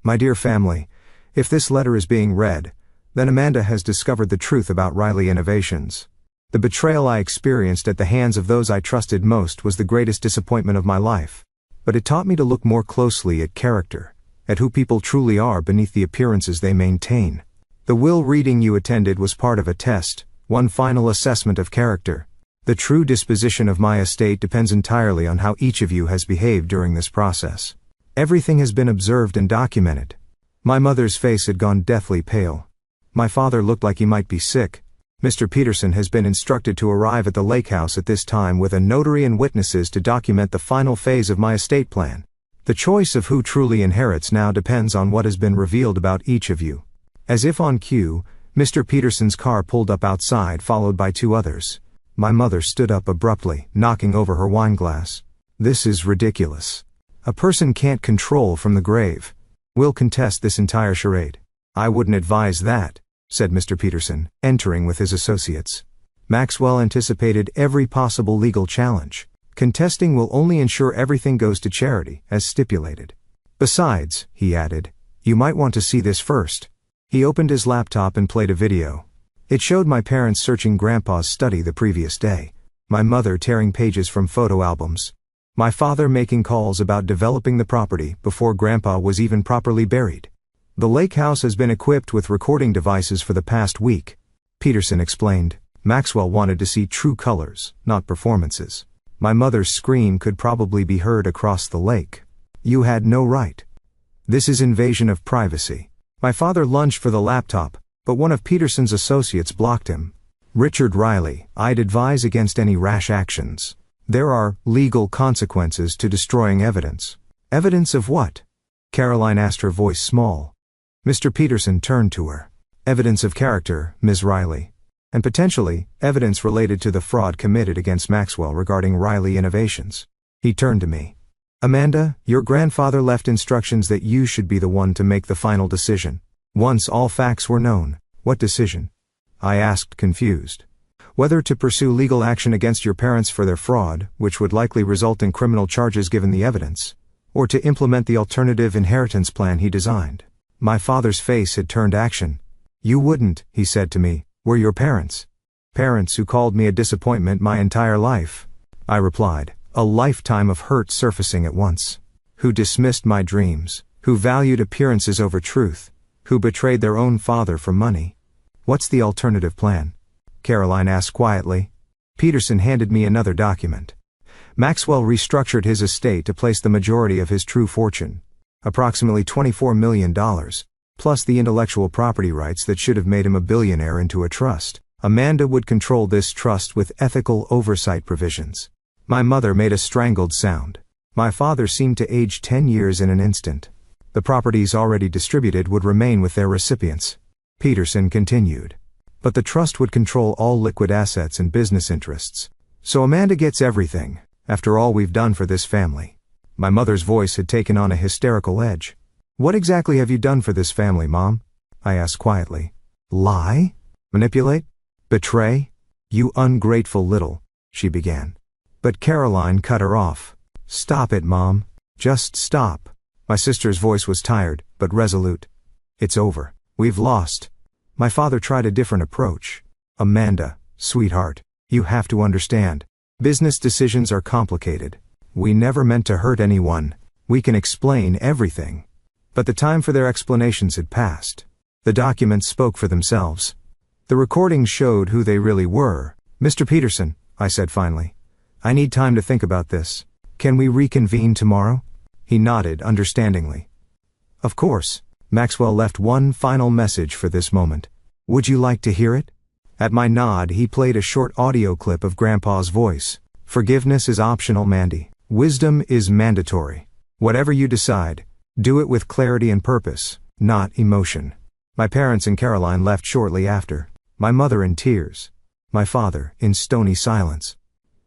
My dear family, if this letter is being read, then Amanda has discovered the truth about Riley Innovations. The betrayal I experienced at the hands of those I trusted most was the greatest disappointment of my life. But it taught me to look more closely at character, at who people truly are beneath the appearances they maintain. The will reading you attended was part of a test, one final assessment of character. The true disposition of my estate depends entirely on how each of you has behaved during this process. Everything has been observed and documented. My mother's face had gone deathly pale. My father looked like he might be sick. Mr. Peterson has been instructed to arrive at the lake house at this time with a notary and witnesses to document the final phase of my estate plan. The choice of who truly inherits now depends on what has been revealed about each of you. As if on cue, Mr. Peterson's car pulled up outside, followed by two others. My mother stood up abruptly, knocking over her wineglass. This is ridiculous. A person can't control from the grave. We'll contest this entire charade. I wouldn't advise that, said Mr. Peterson, entering with his associates. Maxwell anticipated every possible legal challenge. Contesting will only ensure everything goes to charity, as stipulated. Besides, he added, you might want to see this first. He opened his laptop and played a video. It showed my parents searching Grandpa's study the previous day, my mother tearing pages from photo albums, my father making calls about developing the property before Grandpa was even properly buried. The lake house has been equipped with recording devices for the past week, Peterson explained. Maxwell wanted to see true colors, not performances. My mother's scream could probably be heard across the lake. You had no right. This is invasion of privacy. My father lunged for the laptop, but one of Peterson's associates blocked him. Richard Riley, I'd advise against any rash actions. There are legal consequences to destroying evidence. Evidence of what? Caroline asked, her voice small. Mr. Peterson turned to her. Evidence of character, Ms. Riley. And potentially, evidence related to the fraud committed against Maxwell regarding Riley Innovations. He turned to me. Amanda, your grandfather left instructions that you should be the one to make the final decision. Once all facts were known, what decision? I asked, confused. Whether to pursue legal action against your parents for their fraud, which would likely result in criminal charges given the evidence, or to implement the alternative inheritance plan he designed. My father's face had turned action. You wouldn't, he said to me, were your parents. Parents who called me a disappointment my entire life. I replied, a lifetime of hurt surfacing at once. Who dismissed my dreams, who valued appearances over truth, who betrayed their own father for money. What's the alternative plan? Caroline asked quietly. Peterson handed me another document. Maxwell restructured his estate to place the majority of his true fortune, approximately $24 million, plus the intellectual property rights that should have made him a billionaire, into a trust. Amanda would control this trust with ethical oversight provisions. My mother made a strangled sound. My father seemed to age 10 years in an instant. The properties already distributed would remain with their recipients. Peterson continued. But the trust would control all liquid assets and business interests. So Amanda gets everything, after all we've done for this family. My mother's voice had taken on a hysterical edge. What exactly have you done for this family, Mom? I asked quietly. Lie? Manipulate? Betray? You ungrateful little, she began. But Caroline cut her off. Stop it, Mom. Just stop. My sister's voice was tired, but resolute. It's over. We've lost. My father tried a different approach. Amanda, sweetheart, you have to understand. Business decisions are complicated. We never meant to hurt anyone. We can explain everything. But the time for their explanations had passed. The documents spoke for themselves. The recordings showed who they really were. Mr. Peterson, I said finally, I need time to think about this. Can we reconvene tomorrow? He nodded understandingly. Of course. Maxwell left one final message for this moment. Would you like to hear it? At my nod, he played a short audio clip of Grandpa's voice. Forgiveness is optional, Mandy. Wisdom is mandatory. Whatever you decide, do it with clarity and purpose, not emotion. My parents and Caroline left shortly after. My mother in tears. My father in stony silence.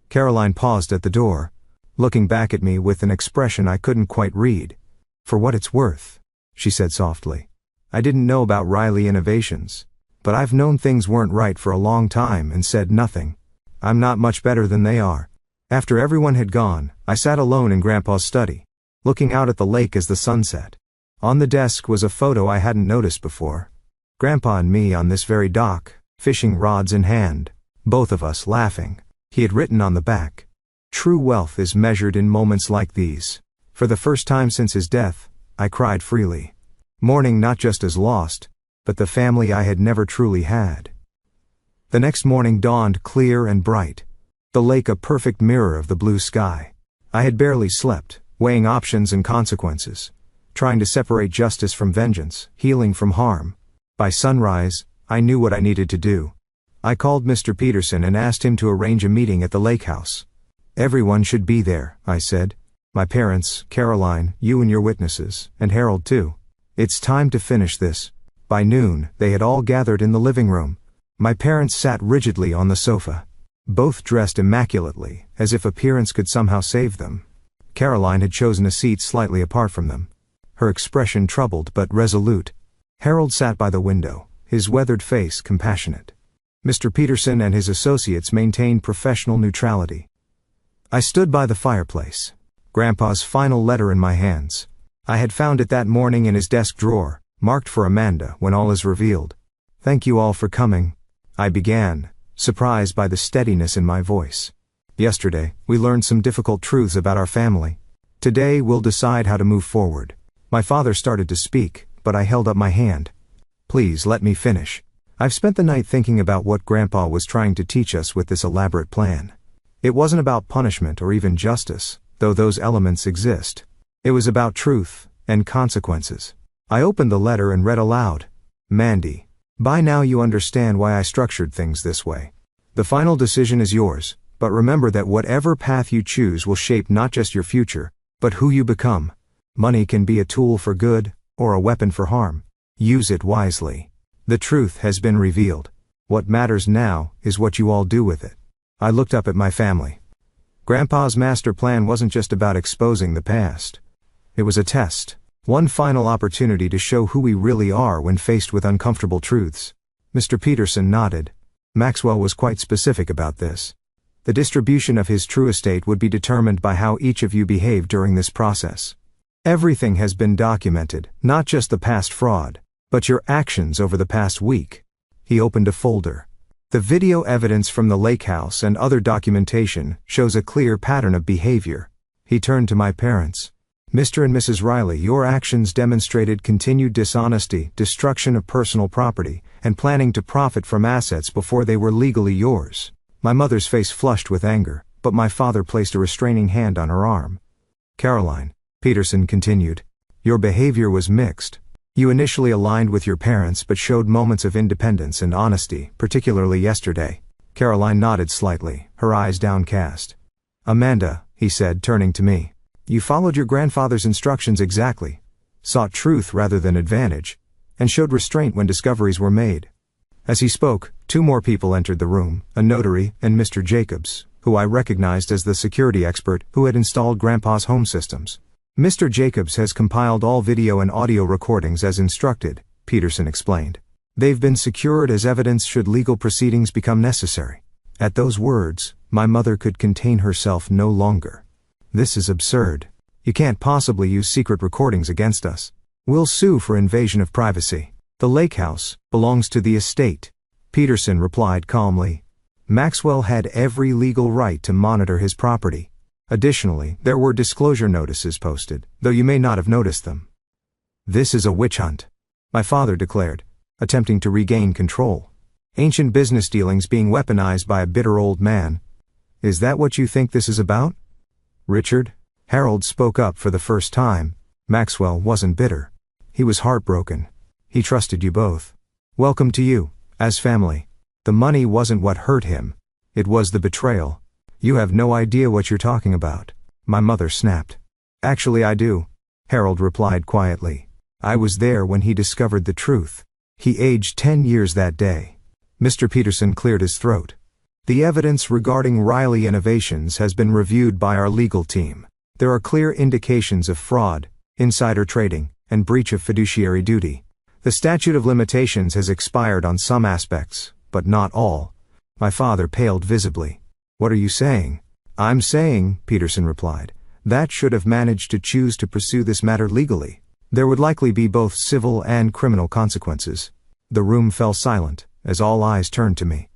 Caroline paused at the door, looking back at me with an expression I couldn't quite read. For what it's worth, she said softly. I didn't know about Riley Innovations, but I've known things weren't right for a long time and said nothing. I'm not much better than they are. After everyone had gone, I sat alone in Grandpa's study, looking out at the lake as the sun set. On the desk was a photo I hadn't noticed before. Grandpa and me on this very dock, fishing rods in hand, both of us laughing. He had written on the back, "True wealth is measured in moments like these." For the first time since his death, I cried freely, mourning not just as lost, but the family I had never truly had. The next morning dawned clear and bright, the lake a perfect mirror of the blue sky. I had barely slept, weighing options and consequences, trying to separate justice from vengeance, healing from harm. By sunrise, I knew what I needed to do. I called Mr. Peterson and asked him to arrange a meeting at the lake house. Everyone should be there, I said. My parents, Caroline, you and your witnesses, and Harold too. It's time to finish this. By noon, they had all gathered in the living room. My parents sat rigidly on the sofa, both dressed immaculately, as if appearance could somehow save them. Caroline had chosen a seat slightly apart from them, her expression troubled but resolute. Harold sat by the window, his weathered face compassionate. Mr. Peterson and his associates maintained professional neutrality. I stood by the fireplace, Grandpa's final letter in my hands. I had found it that morning in his desk drawer, marked for Amanda when all is revealed. Thank you all for coming, I began, surprised by the steadiness in my voice. Yesterday, we learned some difficult truths about our family. Today we'll decide how to move forward. My father started to speak, but I held up my hand. Please let me finish. I've spent the night thinking about what Grandpa was trying to teach us with this elaborate plan. It wasn't about punishment or even justice, though those elements exist. It was about truth and consequences. I opened the letter and read aloud. Mandy, by now you understand why I structured things this way. The final decision is yours, but remember that whatever path you choose will shape not just your future, but who you become. Money can be a tool for good, or a weapon for harm. Use it wisely. The truth has been revealed. What matters now is what you all do with it. I looked up at my family. Grandpa's master plan wasn't just about exposing the past. It was a test, one final opportunity to show who we really are when faced with uncomfortable truths. Mr. Peterson nodded. Maxwell was quite specific about this. The distribution of his true estate would be determined by how each of you behaved during this process. Everything has been documented, not just the past fraud, but your actions over the past week. He opened a folder. The video evidence from the lake house and other documentation shows a clear pattern of behavior. He turned to my parents. Mr. and Mrs. Riley, your actions demonstrated continued dishonesty, destruction of personal property, and planning to profit from assets before they were legally yours. My mother's face flushed with anger, but my father placed a restraining hand on her arm. Caroline, Peterson continued, your behavior was mixed. You initially aligned with your parents but showed moments of independence and honesty, particularly yesterday. Caroline nodded slightly, her eyes downcast. Amanda, he said, turning to me, you followed your grandfather's instructions exactly, sought truth rather than advantage, and showed restraint when discoveries were made. As he spoke, two more people entered the room, a notary and Mr. Jacobs, who I recognized as the security expert who had installed Grandpa's home systems. Mr. Jacobs has compiled all video and audio recordings as instructed, Peterson explained. They've been secured as evidence should legal proceedings become necessary. At those words, my mother could contain herself no longer. This is absurd. You can't possibly use secret recordings against us. We'll sue for invasion of privacy. The lake house belongs to the estate, Peterson replied calmly. Maxwell had every legal right to monitor his property. Additionally, there were disclosure notices posted, though you may not have noticed them. This is a witch hunt, my father declared, attempting to regain control. Ancient business dealings being weaponized by a bitter old man. Is that what you think this is about? Richard? Harold spoke up for the first time. Maxwell wasn't bitter. He was heartbroken. He trusted you both. Welcome to you, as family. The money wasn't what hurt him. It was the betrayal. You have no idea what you're talking about, my mother snapped. Actually I do, Harold replied quietly. I was there when he discovered the truth. He aged 10 years that day. Mr. Peterson cleared his throat. The evidence regarding Riley Innovations has been reviewed by our legal team. There are clear indications of fraud, insider trading, and breach of fiduciary duty. The statute of limitations has expired on some aspects, but not all. My father paled visibly. What are you saying? I'm saying, Peterson replied, that should have managed to choose to pursue this matter legally. There would likely be both civil and criminal consequences. The room fell silent, as all eyes turned to me.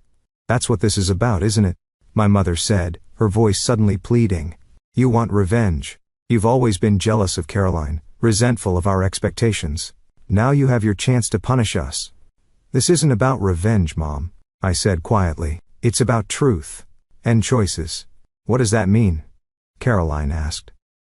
That's what this is about, isn't it? My mother said, her voice suddenly pleading. You want revenge. You've always been jealous of Caroline, resentful of our expectations. Now you have your chance to punish us. This isn't about revenge, Mom, I said quietly. It's about truth. And choices. What does that mean? Caroline asked.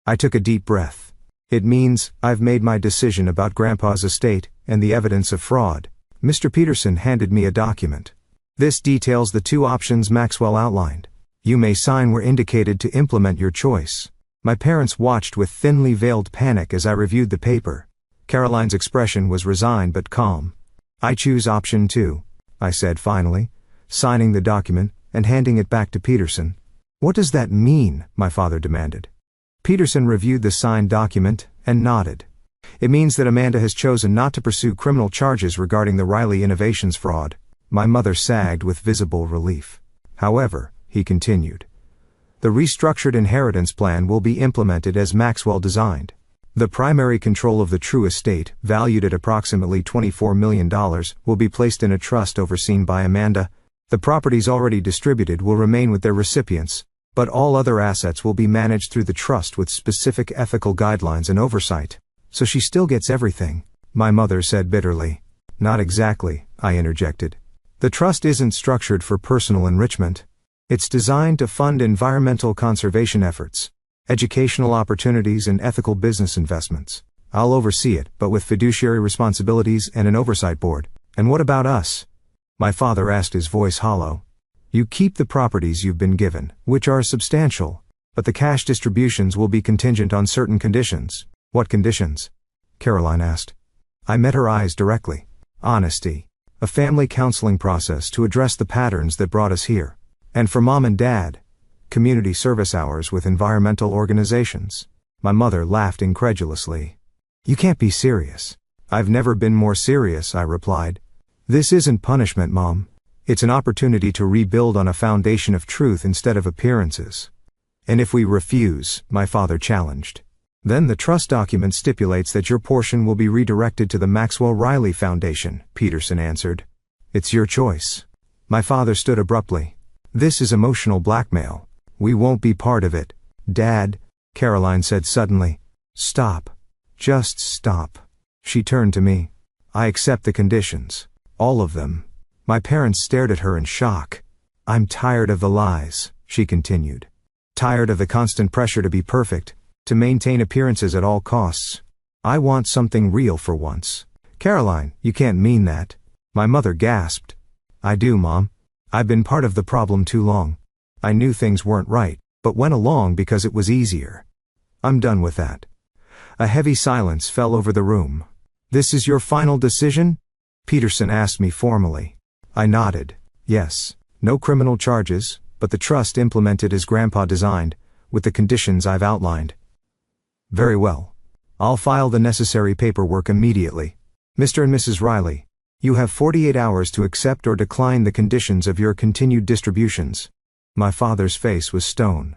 I took a deep breath. It means I've made my decision about Grandpa's estate and the evidence of fraud. Mr. Peterson handed me a document. This details the two options Maxwell outlined. You may sign where indicated to implement your choice. My parents watched with thinly veiled panic as I reviewed the paper. Caroline's expression was resigned but calm. I choose option 2, I said finally, signing the document and handing it back to Peterson. What does that mean? My father demanded. Peterson reviewed the signed document and nodded. It means that Amanda has chosen not to pursue criminal charges regarding the Riley Innovations fraud. My mother sagged with visible relief. However, he continued, the restructured inheritance plan will be implemented as Maxwell designed. The primary control of the true estate, valued at approximately $24 million, will be placed in a trust overseen by Amanda. The properties already distributed will remain with their recipients, but all other assets will be managed through the trust with specific ethical guidelines and oversight. So she still gets everything, my mother said bitterly. Not exactly, I interjected. The trust isn't structured for personal enrichment. It's designed to fund environmental conservation efforts, educational opportunities, and ethical business investments. I'll oversee it, but with fiduciary responsibilities and an oversight board. And what about us? My father asked, his voice hollow. You keep the properties you've been given, which are substantial, but the cash distributions will be contingent on certain conditions. What conditions? Caroline asked. I met her eyes directly. Honesty. A family counseling process to address the patterns that brought us here. And for Mom and Dad, community service hours with environmental organizations. My mother laughed incredulously. You can't be serious. I've never been more serious, I replied. This isn't punishment, Mom. It's an opportunity to rebuild on a foundation of truth instead of appearances. And if we refuse, my father challenged, then the trust document stipulates that your portion will be redirected to the Maxwell Riley Foundation, Peterson answered. It's your choice. My father stood abruptly. This is emotional blackmail. We won't be part of it. Dad, Caroline said suddenly. Stop. Just stop. She turned to me. I accept the conditions. All of them. My parents stared at her in shock. I'm tired of the lies, she continued. Tired of the constant pressure to be perfect, to maintain appearances at all costs. I want something real for once. Caroline, you can't mean that. My mother gasped. I do, Mom. I've been part of the problem too long. I knew things weren't right, but went along because it was easier. I'm done with that. A heavy silence fell over the room. This is your final decision? Peterson asked me formally. I nodded. Yes. No criminal charges, but the trust implemented as Grandpa designed, with the conditions I've outlined. Very well. I'll file the necessary paperwork immediately. Mr. and Mrs. Riley, You have 48 hours to accept or decline the conditions of your continued distributions. My father's face was stone.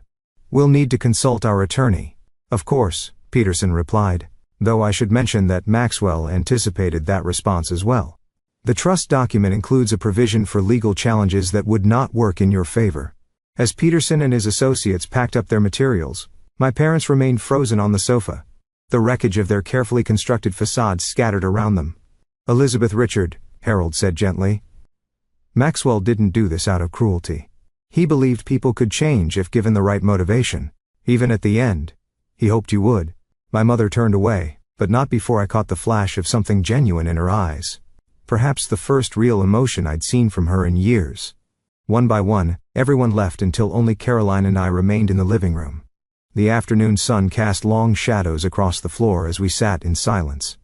We'll need to consult our attorney. Of course, Peterson replied, though I should mention that Maxwell anticipated that response as well. The trust document includes a provision for legal challenges that would not work in your favor. As Peterson and his associates packed up their materials, my parents remained frozen on the sofa, the wreckage of their carefully constructed facades scattered around them. Elizabeth Richard, Harold said gently. Maxwell didn't do this out of cruelty. He believed people could change if given the right motivation. Even at the end, he hoped you would. My mother turned away, but not before I caught the flash of something genuine in her eyes. Perhaps the first real emotion I'd seen from her in years. One by one, everyone left until only Caroline and I remained in the living room. The afternoon sun cast long shadows across the floor as we sat in silence.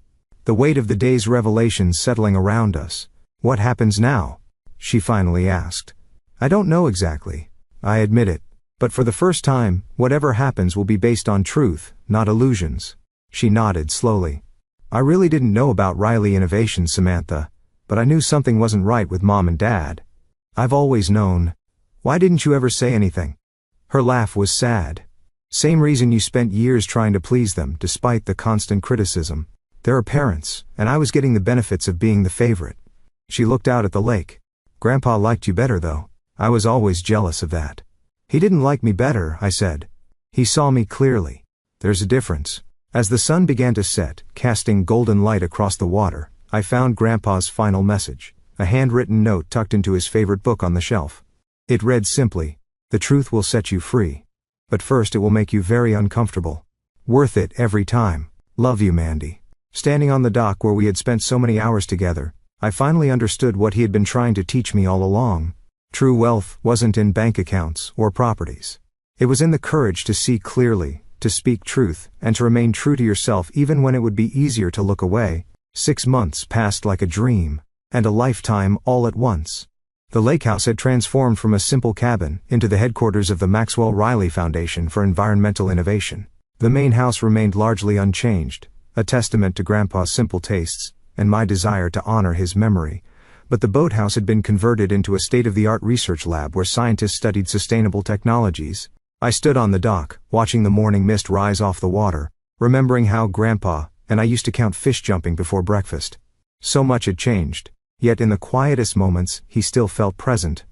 The weight of the day's revelations settling around us. What happens now? She finally asked. I don't know exactly. I admit it. But for the first time, whatever happens will be based on truth, not illusions. She nodded slowly. I really didn't know about Riley Innovations, Samantha, but I knew something wasn't right with Mom and Dad. I've always known. Why didn't you ever say anything? Her laugh was sad. Same reason you spent years trying to please them, despite the constant criticism. They're parents, and I was getting the benefits of being the favorite. She looked out at the lake. Grandpa liked you better, though. I was always jealous of that. He didn't like me better, I said. He saw me clearly. There's a difference. As the sun began to set, casting golden light across the water, I found Grandpa's final message, a handwritten note tucked into his favorite book on the shelf. It read simply, "The truth will set you free. But first it will make you very uncomfortable. Worth it every time. Love you, Mandy." Standing on the dock where we had spent so many hours together, I finally understood what he had been trying to teach me all along. True wealth wasn't in bank accounts or properties. It was in the courage to see clearly, to speak truth, and to remain true to yourself even when it would be easier to look away. 6 months passed like a dream, and a lifetime all at once. The lake house had transformed from a simple cabin into the headquarters of the Maxwell Riley Foundation for Environmental Innovation. The main house remained largely unchanged, a testament to Grandpa's simple tastes and my desire to honor his memory. But the boathouse had been converted into a state-of-the-art research lab where scientists studied sustainable technologies. I stood on the dock, watching the morning mist rise off the water, remembering how Grandpa and I used to count fish jumping before breakfast. So much had changed, yet in the quietest moments, he still felt present.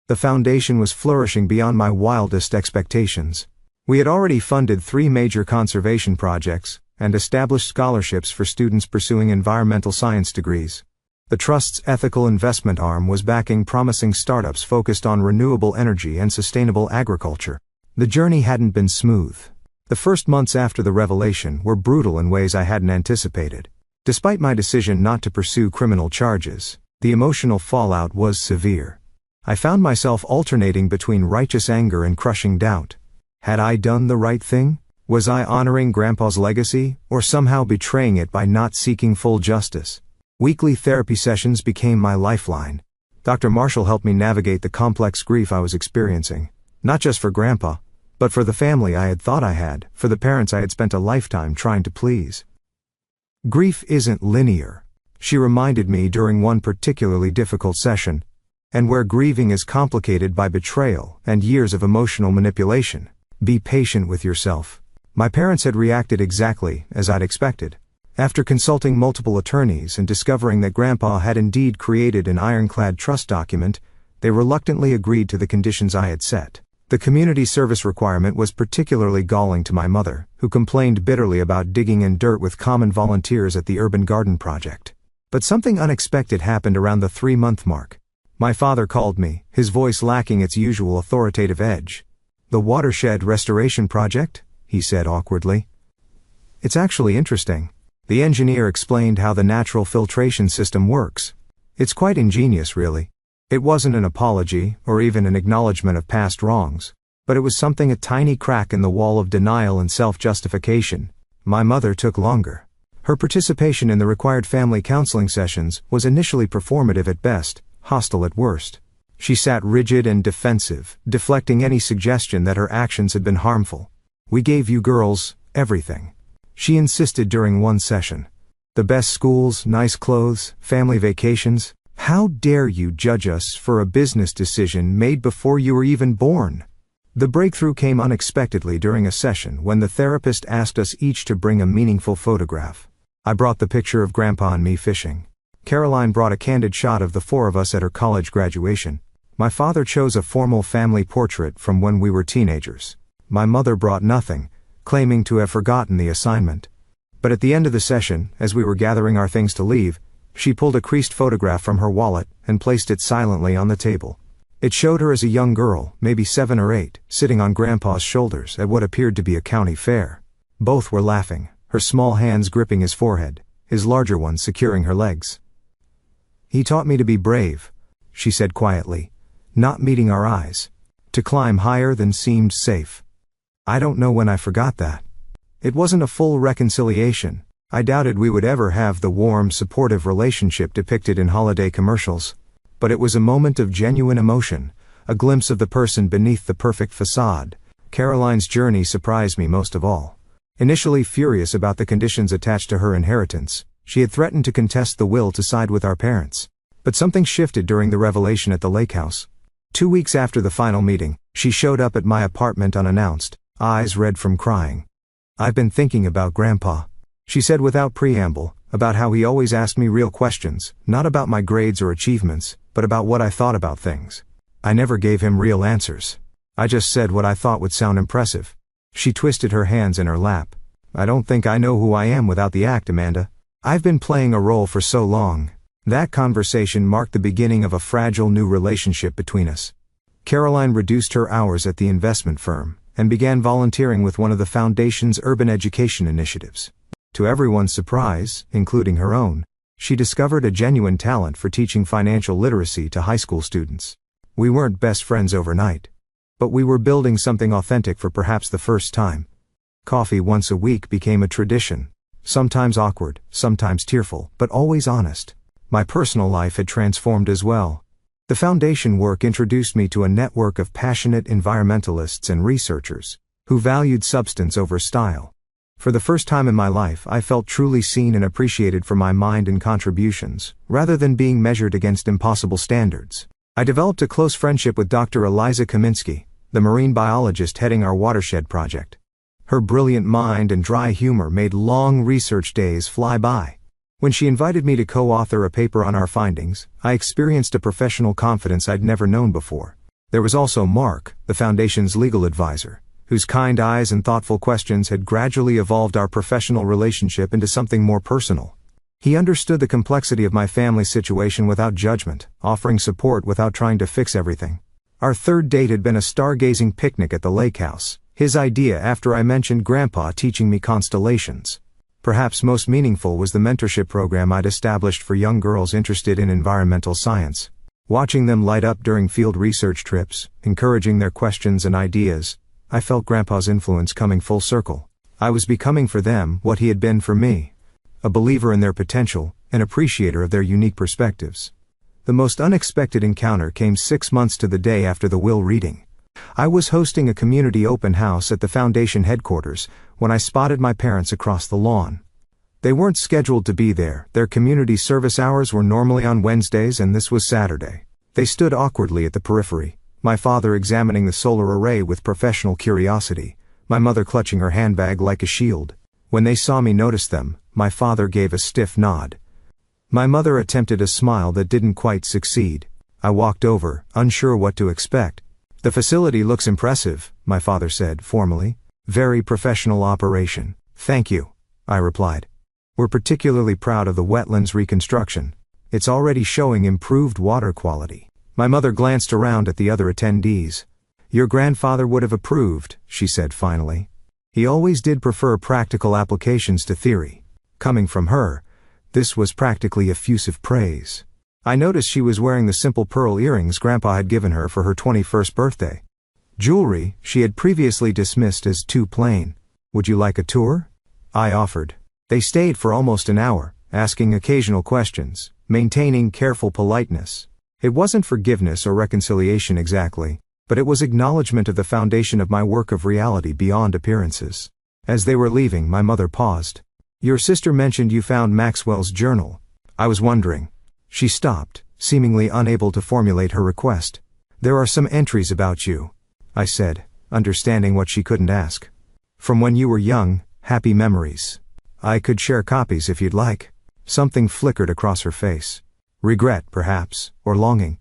The foundation was flourishing beyond my wildest expectations. We had already funded 3 major conservation projects and established scholarships for students pursuing environmental science degrees. The Trust's ethical investment arm was backing promising startups focused on renewable energy and sustainable agriculture. The journey hadn't been smooth. The first months after the revelation were brutal in ways I hadn't anticipated. Despite my decision not to pursue criminal charges, the emotional fallout was severe. I found myself alternating between righteous anger and crushing doubt. Had I done the right thing? Was I honoring Grandpa's legacy, or somehow betraying it by not seeking full justice? Weekly therapy sessions became my lifeline. Dr. Marshall helped me navigate the complex grief I was experiencing, not just for Grandpa, but for the family I had thought I had, for the parents I had spent a lifetime trying to please. Grief isn't linear, she reminded me during one particularly difficult session, and where grieving is complicated by betrayal and years of emotional manipulation, be patient with yourself. My parents had reacted exactly as I'd expected. After consulting multiple attorneys and discovering that Grandpa had indeed created an ironclad trust document, they reluctantly agreed to the conditions I had set. The community service requirement was particularly galling to my mother, who complained bitterly about digging in dirt with common volunteers at the urban garden project. But something unexpected happened around the 3-month mark. My father called me, his voice lacking its usual authoritative edge. "The watershed restoration project?" he said awkwardly. "It's actually interesting." The engineer explained how the natural filtration system works. It's quite ingenious, really. It wasn't an apology, or even an acknowledgement of past wrongs, but it was something, a tiny crack in the wall of denial and self-justification. My mother took longer. Her participation in the required family counseling sessions was initially performative at best, hostile at worst. She sat rigid and defensive, deflecting any suggestion that her actions had been harmful. "We gave you girls everything," she insisted during one session. The best schools, nice clothes, family vacations. How dare you judge us for a business decision made before you were even born? The breakthrough came unexpectedly during a session when the therapist asked us each to bring a meaningful photograph. I brought the picture of Grandpa and me fishing. Caroline brought a candid shot of the four of us at her college graduation. My father chose a formal family portrait from when we were teenagers. My mother brought nothing, claiming to have forgotten the assignment. But at the end of the session, as we were gathering our things to leave, she pulled a creased photograph from her wallet and placed it silently on the table. It showed her as a young girl, maybe 7 or 8, sitting on Grandpa's shoulders at what appeared to be a county fair. Both were laughing, her small hands gripping his forehead, his larger ones securing her legs. "He taught me to be brave," she said quietly, not meeting our eyes. "To climb higher than seemed safe." I don't know when I forgot that. It wasn't a full reconciliation. I doubted we would ever have the warm, supportive relationship depicted in holiday commercials. But it was a moment of genuine emotion, a glimpse of the person beneath the perfect facade. Caroline's journey surprised me most of all. Initially furious about the conditions attached to her inheritance, she had threatened to contest the will to side with our parents. But something shifted during the revelation at the lake house. 2 weeks after the final meeting, she showed up at my apartment unannounced, eyes red from crying. "I've been thinking about Grandpa," she said without preamble, about how he always asked me real questions, not about my grades or achievements, but about what I thought about things. I never gave him real answers. I just said what I thought would sound impressive. She twisted her hands in her lap. "I don't think I know who I am without the act, Amanda. I've been playing a role for so long." That conversation marked the beginning of a fragile new relationship between us. Caroline reduced her hours at the investment firm and began volunteering with one of the Foundation's urban education initiatives. To everyone's surprise, including her own, she discovered a genuine talent for teaching financial literacy to high school students. We weren't best friends overnight, but we were building something authentic for perhaps the first time. Coffee once a week became a tradition, sometimes awkward, sometimes tearful, but always honest. My personal life had transformed as well. The foundation work introduced me to a network of passionate environmentalists and researchers who valued substance over style. For the first time in my life, I felt truly seen and appreciated for my mind and contributions, rather than being measured against impossible standards. I developed a close friendship with Dr. Eliza Kaminsky, the marine biologist heading our watershed project. Her brilliant mind and dry humor made long research days fly by. When she invited me to co-author a paper on our findings, I experienced a professional confidence I'd never known before. There was also Mark, the Foundation's legal advisor, whose kind eyes and thoughtful questions had gradually evolved our professional relationship into something more personal. He understood the complexity of my family situation without judgment, offering support without trying to fix everything. Our third date had been a stargazing picnic at the lake house, his idea after I mentioned Grandpa teaching me constellations. Perhaps most meaningful was the mentorship program I'd established for young girls interested in environmental science. Watching them light up during field research trips, encouraging their questions and ideas, I felt Grandpa's influence coming full circle. I was becoming for them what he had been for me. A believer in their potential, an appreciator of their unique perspectives. The most unexpected encounter came 6 months to the day after the will reading. I was hosting a community open house at the Foundation headquarters when I spotted my parents across the lawn. They weren't scheduled to be there. Their community service hours were normally on Wednesdays and this was Saturday. They stood awkwardly at the periphery, my father examining the solar array with professional curiosity, my mother clutching her handbag like a shield. When they saw me notice them, my father gave a stiff nod. My mother attempted a smile that didn't quite succeed. I walked over, unsure what to expect. "The facility looks impressive," my father said formally. "Very professional operation." "Thank you," I replied. "We're particularly proud of the wetlands reconstruction. It's already showing improved water quality." My mother glanced around at the other attendees. "Your grandfather would have approved," she said finally. "He always did prefer practical applications to theory." Coming from her, this was practically effusive praise. I noticed she was wearing the simple pearl earrings Grandpa had given her for her 21st birthday. Jewelry she had previously dismissed as too plain. "Would you like a tour?" I offered. They stayed for almost an hour, asking occasional questions, maintaining careful politeness. It wasn't forgiveness or reconciliation exactly, but it was acknowledgement of the foundation of my work of reality beyond appearances. As they were leaving, my mother paused. Your sister mentioned you found Maxwell's journal. I was wondering. She stopped, seemingly unable to formulate her request. There are some entries about you, I said, understanding what she couldn't ask. From when you were young, happy memories. I could share copies if you'd like. Something flickered across her face. Regret, perhaps, or longing.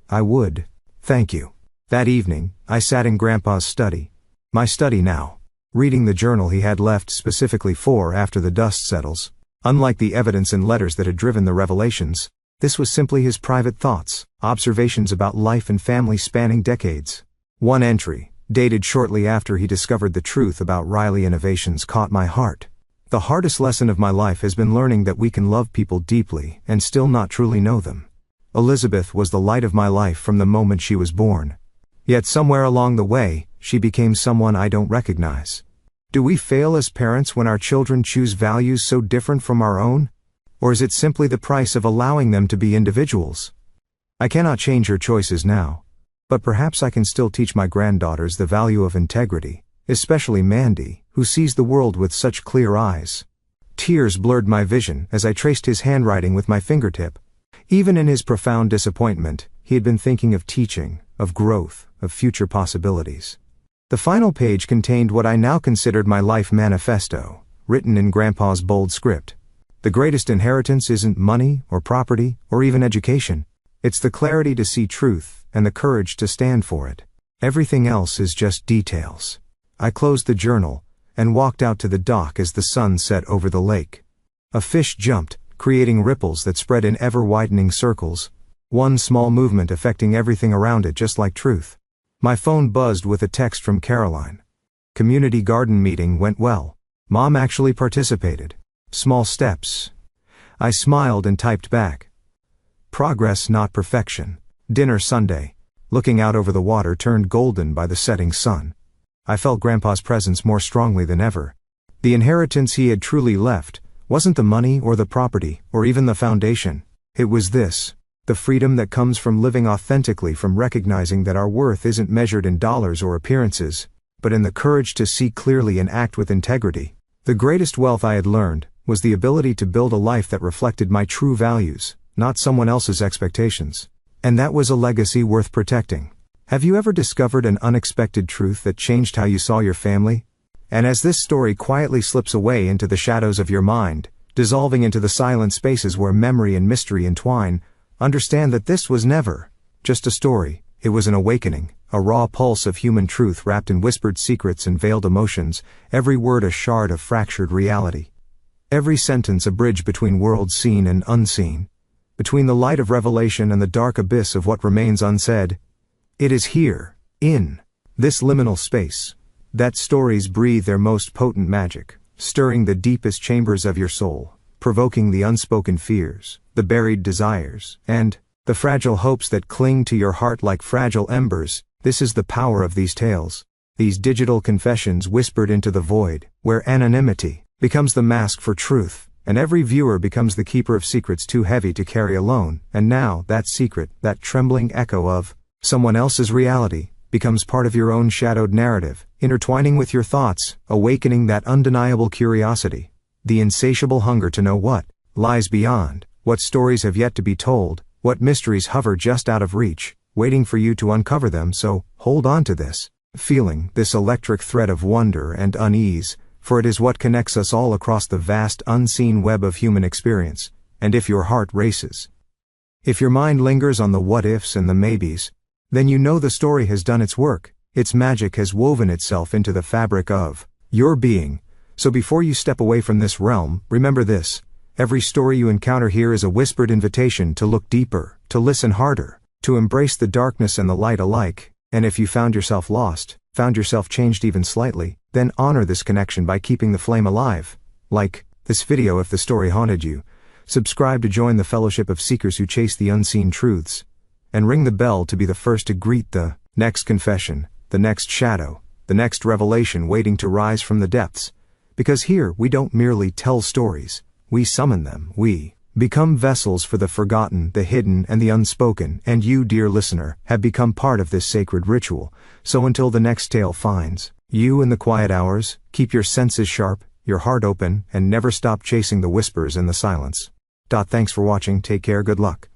I would. Thank you. That evening, I sat in Grandpa's study. My study now. Reading the journal he had left specifically for after the dust settles. Unlike the evidence and letters that had driven the revelations, this was simply his private thoughts, observations about life and family spanning decades. One entry, dated shortly after he discovered the truth about Riley Innovations, caught my heart. The hardest lesson of my life has been learning that we can love people deeply and still not truly know them. Elizabeth was the light of my life from the moment she was born. Yet somewhere along the way, she became someone I don't recognize. Do we fail as parents when our children choose values so different from our own? Or is it simply the price of allowing them to be individuals? I cannot change her choices now. But perhaps I can still teach my granddaughters the value of integrity, especially Mandy, who sees the world with such clear eyes. Tears blurred my vision as I traced his handwriting with my fingertip. Even in his profound disappointment, he had been thinking of teaching, of growth, of future possibilities. The final page contained what I now considered my life manifesto, written in Grandpa's bold script. The greatest inheritance isn't money or property or even education. It's the clarity to see truth and the courage to stand for it. Everything else is just details. I closed the journal and walked out to the dock as the sun set over the lake. A fish jumped, creating ripples that spread in ever-widening circles, one small movement affecting everything around it just like truth. My phone buzzed with a text from Caroline. Community garden meeting went well. Mom actually participated. Small steps. I smiled and typed back. Progress, not perfection. Dinner Sunday. Looking out over the water turned golden by the setting sun. I felt Grandpa's presence more strongly than ever. The inheritance he had truly left wasn't the money or the property or even the foundation. It was this, the freedom that comes from living authentically, from recognizing that our worth isn't measured in dollars or appearances, but in the courage to see clearly and act with integrity. The greatest wealth I had learned was the ability to build a life that reflected my true values, not someone else's expectations. And that was a legacy worth protecting. Have you ever discovered an unexpected truth that changed how you saw your family? And as this story quietly slips away into the shadows of your mind, dissolving into the silent spaces where memory and mystery entwine, understand that this was never just a story. It was an awakening, a raw pulse of human truth wrapped in whispered secrets and veiled emotions, every word a shard of fractured reality. Every sentence a bridge between worlds seen and unseen, between the light of revelation and the dark abyss of what remains unsaid. It is here, in this liminal space, that stories breathe their most potent magic, stirring the deepest chambers of your soul, provoking the unspoken fears, the buried desires, and the fragile hopes that cling to your heart like fragile embers. This is the power of these tales, these digital confessions whispered into the void, where anonymity becomes the mask for truth, and every viewer becomes the keeper of secrets too heavy to carry alone. And now, that secret, that trembling echo of someone else's reality, becomes part of your own shadowed narrative, intertwining with your thoughts, awakening that undeniable curiosity, the insatiable hunger to know what lies beyond, what stories have yet to be told, what mysteries hover just out of reach, waiting for you to uncover them. So, hold on to this feeling, this electric thread of wonder and unease, for it is what connects us all across the vast unseen web of human experience. And if your heart races, if your mind lingers on the what-ifs and the maybes, then you know the story has done its work, its magic has woven itself into the fabric of your being. So before you step away from this realm, remember this: every story you encounter here is a whispered invitation to look deeper, to listen harder, to embrace the darkness and the light alike. And if you found yourself lost, found yourself changed even slightly, then honor this connection by keeping the flame alive. Like this video if the story haunted you. Subscribe to join the fellowship of seekers who chase the unseen truths. And ring the bell to be the first to greet the next confession, the next shadow, the next revelation waiting to rise from the depths. Because here we don't merely tell stories, we summon them. We become vessels for the forgotten, the hidden, and the unspoken. And you, dear listener, have become part of this sacred ritual. So until the next tale finds you in the quiet hours, keep your senses sharp, your heart open, and never stop chasing the whispers in the silence. Thanks for watching, take care, good luck.